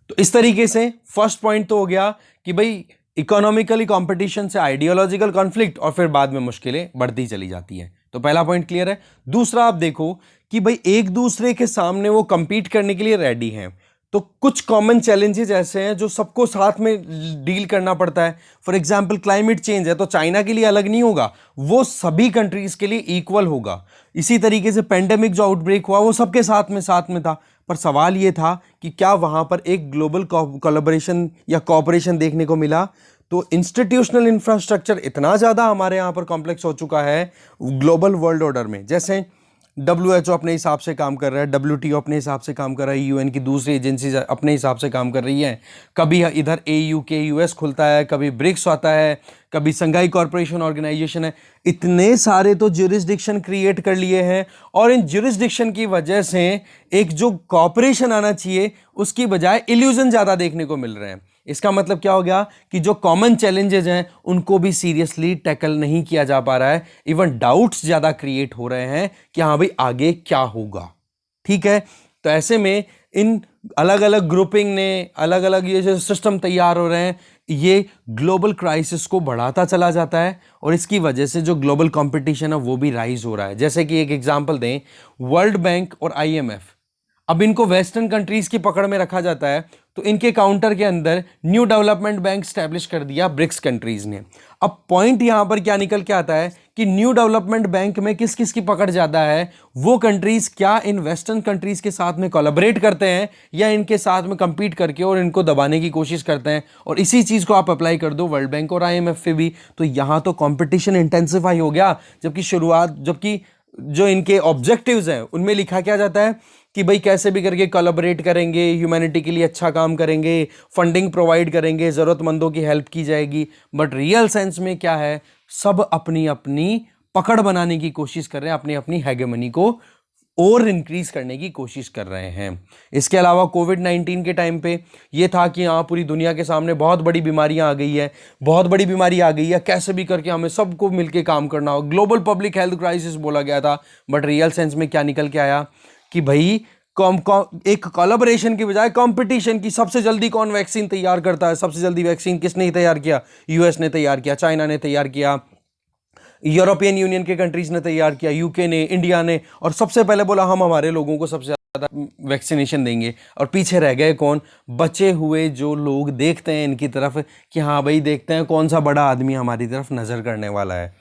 तो इस तरीके से फर्स्ट पॉइंट तो हो गया कि भाई इकोनॉमिकली कंपटीशन से आइडियोलॉजिकल कॉन्फ्लिक्ट और फिर बाद में मुश्किलें बढ़ती चली जाती हैं। तो पहला पॉइंट क्लियर है। दूसरा आप देखो कि भाई एक दूसरे के सामने वो कंपीट करने के लिए रेडी हैं, तो कुछ कॉमन चैलेंजेस ऐसे हैं जो सबको साथ में डील करना पड़ता है। फॉर एग्जांपल क्लाइमेट चेंज है तो चाइना के लिए अलग नहीं होगा, वो सभी कंट्रीज के लिए इक्वल होगा। इसी तरीके से पेंडेमिक जो आउटब्रेक हुआ वो सबके साथ में था, पर सवाल ये था कि क्या वहां पर एक ग्लोबल कोलैबोरेशन या कॉपरेशन देखने को मिला। तो इंस्टीट्यूशनल इंफ्रास्ट्रक्चर इतना ज़्यादा हमारे यहाँ पर कॉम्प्लेक्स हो चुका है ग्लोबल वर्ल्ड ऑर्डर में, जैसे WHO अपने हिसाब से काम कर रहा है, WTO अपने हिसाब से काम कर रहा है, UN की दूसरी एजेंसी अपने हिसाब से काम कर रही है, कभी इधर AU के US खुलता है, कभी ब्रिक्स आता है, कभी संघाई कॉर्पोरेशन ऑर्गेनाइजेशन है। इतने सारे तो ज्यूरिसडिक्शन क्रिएट कर लिए हैं और इन ज्यूरिसडिक्शन की वजह से एक जो कॉपरेशन आना चाहिए उसकी बजाय इल्यूजन ज़्यादा देखने को मिल रहे हैं। इसका मतलब क्या हो गया कि जो कॉमन चैलेंजेस हैं उनको भी सीरियसली टैकल नहीं किया जा पा रहा है। इवन डाउट्स ज़्यादा क्रिएट हो रहे हैं कि हाँ भाई आगे क्या होगा। ठीक है, तो ऐसे में इन अलग अलग ग्रुपिंग ने अलग अलग ये जो सिस्टम तैयार हो रहे हैं ये ग्लोबल क्राइसिस को बढ़ाता चला जाता है और इसकी वजह से जो ग्लोबल कंपटीशन है वो भी राइज हो रहा है। जैसे कि एक एग्जांपल दें, वर्ल्ड बैंक और IMF अब इनको वेस्टर्न कंट्रीज की पकड़ में रखा जाता है, तो इनके काउंटर के अंदर न्यू डेवलपमेंट बैंक स्टैब्लिश कर दिया ब्रिक्स कंट्रीज ने। अब पॉइंट यहां पर क्या निकल के आता है कि न्यू डेवलपमेंट बैंक में किस किस की पकड़ ज्यादा है, वो कंट्रीज क्या इन वेस्टर्न कंट्रीज के साथ में कोलैबोरेट करते हैं या इनके साथ में कंपीट करके और इनको दबाने की कोशिश करते हैं। और इसी चीज को आप अप्लाई कर दो वर्ल्ड बैंक और आईएमएफ पे भी, तो यहां तो कंपटीशन इंटेंसिफाई हो गया। जबकि जो इनके ऑब्जेक्टिव्स हैं उनमें लिखा क्या जाता है कि भाई कैसे भी करके कोलैबोरेट करेंगे, ह्यूमैनिटी के लिए अच्छा काम करेंगे, फंडिंग प्रोवाइड करेंगे, ज़रूरतमंदों की हेल्प की जाएगी। बट रियल सेंस में क्या है, सब अपनी अपनी पकड़ बनाने की कोशिश कर रहे हैं, अपनी अपनी हेगेमनी को और इंक्रीज करने की कोशिश कर रहे हैं। इसके अलावा कोविड-19 के टाइम पे ये था कि हाँ पूरी दुनिया के सामने बहुत बड़ी बीमारियां आ गई है, बहुत बड़ी बीमारी आ गई है, कैसे भी करके हमें सबको मिलके काम करना हो, ग्लोबल पब्लिक हेल्थ क्राइसिस बोला गया था। बट रियल सेंस में क्या निकल के आया कि भाई एक कोलैबोरेशन की बजाय कंपटीशन की, सबसे जल्दी कौन वैक्सीन तैयार करता है, सबसे जल्दी वैक्सीन किसने तैयार किया, यूएस ने तैयार किया, चाइना ने तैयार किया, यूरोपियन यूनियन के कंट्रीज ने तैयार किया, यूके ने, इंडिया ने, और सबसे पहले बोला हम हमारे लोगों को सबसे ज़्यादा वैक्सीनेशन देंगे। और पीछे रह गए कौन, बचे हुए जो लोग देखते हैं इनकी तरफ कि हाँ भाई देखते हैं कौन सा बड़ा आदमी हमारी तरफ नज़र करने वाला है।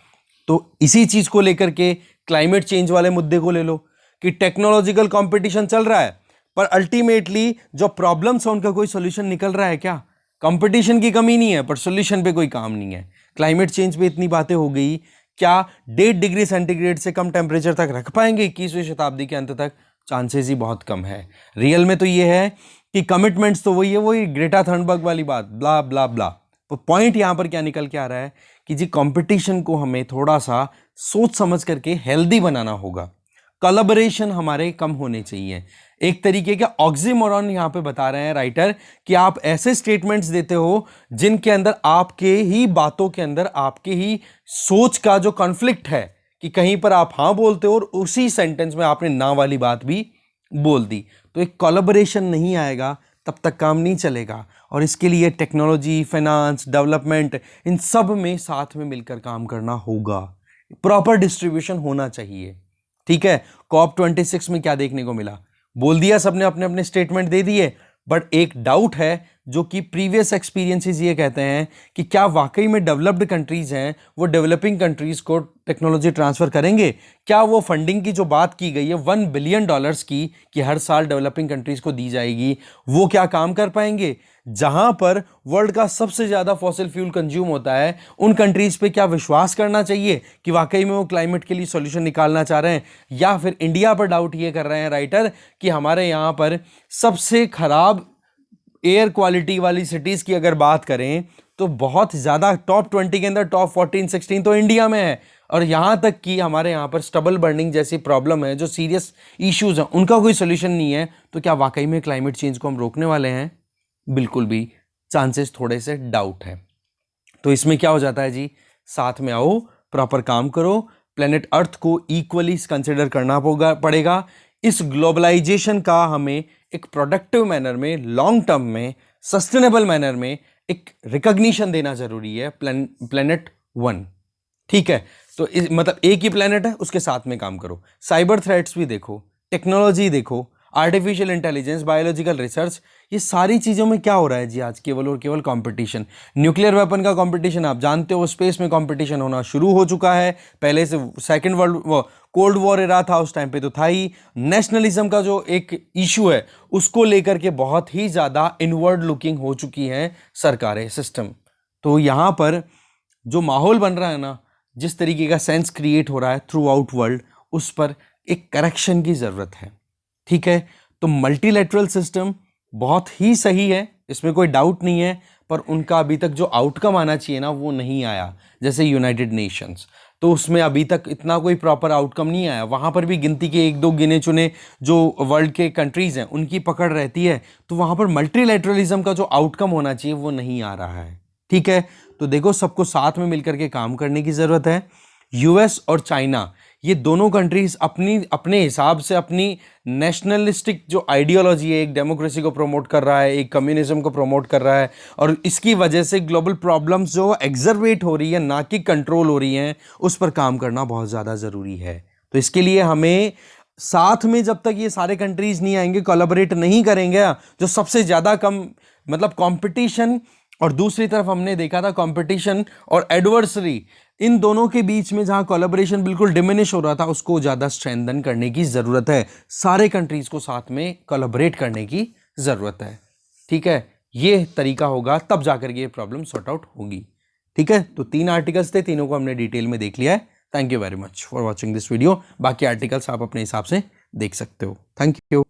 तो इसी चीज़ को लेकर के क्लाइमेट चेंज वाले मुद्दे को ले लो कि टेक्नोलॉजिकल कंपटीशन चल रहा है, पर अल्टीमेटली जो प्रॉब्लम्स है उनका कोई सोल्यूशन निकल रहा है क्या? कंपटीशन की कमी नहीं है पर सोल्यूशन पे कोई काम नहीं है। क्लाइमेट चेंज पे इतनी बातें हो गई, क्या 1.5 डिग्री सेंटीग्रेड से कम टेम्परेचर तक रख पाएंगे 21वीं शताब्दी के अंत तक? चांसेस ही बहुत कम है। रियल में तो ये है कि कमिटमेंट्स तो वही ग्रेटा थर्नबर्ग वाली बात, ब्ला ब्ला ब्ला। तो पॉइंट यहां पर क्या निकल के आ रहा है कि जी कंपटीशन को हमें थोड़ा सा सोच समझ करके हेल्दी बनाना होगा। कोलैबोरेशन हमारे कम होने चाहिए। एक तरीके का ऑक्सीमोरॉन यहां पे बता रहे हैं राइटर कि आप ऐसे स्टेटमेंट्स देते हो जिनके अंदर आपके ही बातों के अंदर आपके ही सोच का जो कॉन्फ्लिक्ट है, कि कहीं पर आप हां बोलते हो और उसी सेंटेंस में आपने ना वाली बात भी बोल दी, तो एक कोलैबोरेशन नहीं आएगा, तब तक काम नहीं चलेगा। और इसके लिए टेक्नोलॉजी, फाइनेंस, डेवलपमेंट, इन सब में साथ में मिलकर काम करना होगा। प्रॉपर डिस्ट्रीब्यूशन होना चाहिए। ठीक है, COP26 में क्या देखने को मिला, बोल दिया सबने, अपने अपने स्टेटमेंट दे दिए, बट एक डाउट है जो कि प्रीवियस एक्सपीरियंसेस ये कहते हैं कि क्या वाकई में डेवलप्ड कंट्रीज हैं वो डेवलपिंग कंट्रीज को टेक्नोलॉजी ट्रांसफर करेंगे? क्या वो फंडिंग की जो बात की गई है $1 बिलियन की कि हर साल डेवलपिंग कंट्रीज को दी जाएगी, वो क्या काम कर पाएंगे? जहां पर वर्ल्ड का सबसे ज्यादा फॉसिल फ्यूल कंज्यूम होता है, उन कंट्रीज पे क्या विश्वास करना चाहिए कि वाकई में वो क्लाइमेट के लिए सॉल्यूशन निकालना चाह रहे हैं? या फिर इंडिया पर डाउट ये कर रहे हैं राइटर कि हमारे यहां पर सबसे खराब एयर क्वालिटी वाली सिटीज की अगर बात करें तो बहुत ज्यादा टॉप 20 के अंदर टॉप 14-16 तो इंडिया में है, और यहां तक कि हमारे यहां पर स्टबल बर्निंग जैसी प्रॉब्लम है, जो सीरियस इश्यूज हैं, उनका कोई सोल्यूशन नहीं है। तो क्या वाकई में क्लाइमेट चेंज को हम रोकने वाले हैं? बिल्कुल भी चांसेस थोड़े से डाउट है। तो इसमें क्या हो जाता है जी, साथ में आओ, प्रॉपर काम करो, प्लेनेट अर्थ को इक्वली कंसिडर करना पड़ेगा। इस ग्लोबलाइजेशन का हमें एक प्रोडक्टिव मैनर में, लॉन्ग टर्म में, सस्टेनेबल मैनर में एक रिकॉग्निशन देना जरूरी है। प्लेनेट वन, ठीक है, तो मतलब एक ही प्लेनेट है, उसके साथ में काम करो। साइबर थ्रेट्स भी देखो, टेक्नोलॉजी देखो, आर्टिफिशियल इंटेलिजेंस, बायोलॉजिकल रिसर्च, ये सारी चीज़ों में क्या हो रहा है जी आज केवल और केवल कंपटीशन। न्यूक्लियर वेपन का कंपटीशन आप जानते हो, स्पेस में कंपटीशन होना शुरू हो चुका है, पहले से second world cold war era था उस टाइम पे तो था ही। नेशनलिज्म का जो एक इशू है उसको लेकर के बहुत ही ज़्यादा इनवर्ड लुकिंग हो चुकी हैं सरकारें, सिस्टम। तो यहाँ पर जो माहौल बन रहा है ना, जिस तरीके का सेंस क्रिएट हो रहा है थ्रू आउट वर्ल्ड, उस पर एक करेक्शन की ज़रूरत है। ठीक है, तो मल्टीलैटरल सिस्टम बहुत ही सही है, इसमें कोई डाउट नहीं है, पर उनका अभी तक जो आउटकम आना चाहिए ना वो नहीं आया। जैसे यूनाइटेड नेशंस, तो उसमें अभी तक इतना कोई प्रॉपर आउटकम नहीं आया। वहाँ पर भी गिनती के 1-2 गिने चुने जो वर्ल्ड के कंट्रीज़ हैं उनकी पकड़ रहती है, तो वहाँ पर मल्टीलैटरलिज्म का जो आउटकम होना चाहिए वो नहीं आ रहा है। ठीक है, तो देखो सबको साथ में मिलकर के काम करने की ज़रूरत है। यूएस और चाइना, ये दोनों कंट्रीज अपने हिसाब से अपनी नेशनलिस्टिक जो आइडियोलॉजी है, एक डेमोक्रेसी को प्रमोट कर रहा है, एक कम्युनिज्म को प्रमोट कर रहा है, और इसकी वजह से ग्लोबल प्रॉब्लम्स जो एग्जर्वेट हो रही है, ना कि कंट्रोल हो रही हैं, उस पर काम करना बहुत ज़्यादा ज़रूरी है। तो इसके लिए हमें साथ में जब तक ये सारे कंट्रीज नहीं आएंगे, कोलैबोरेट नहीं करेंगे, जो सबसे ज्यादा कम मतलब कंपटीशन, और दूसरी तरफ हमने देखा था कंपटीशन और एडवर्सरी, इन दोनों के बीच में जहां कोलैबोरेशन बिल्कुल डिमिनिश हो रहा था, उसको ज्यादा स्ट्रेंथन करने की जरूरत है। सारे कंट्रीज को साथ में कोलैबोरेट करने की जरूरत है। ठीक है, ये तरीका होगा तब जाकर ये प्रॉब्लम सॉर्ट आउट होगी। ठीक है, तो 3 आर्टिकल्स थे, तीनों को हमने डिटेल में देख लिया है। Thank you very much for watching this video. बाकी आर्टिकल्स आप अपने हिसाब से देख सकते हो। Thank you.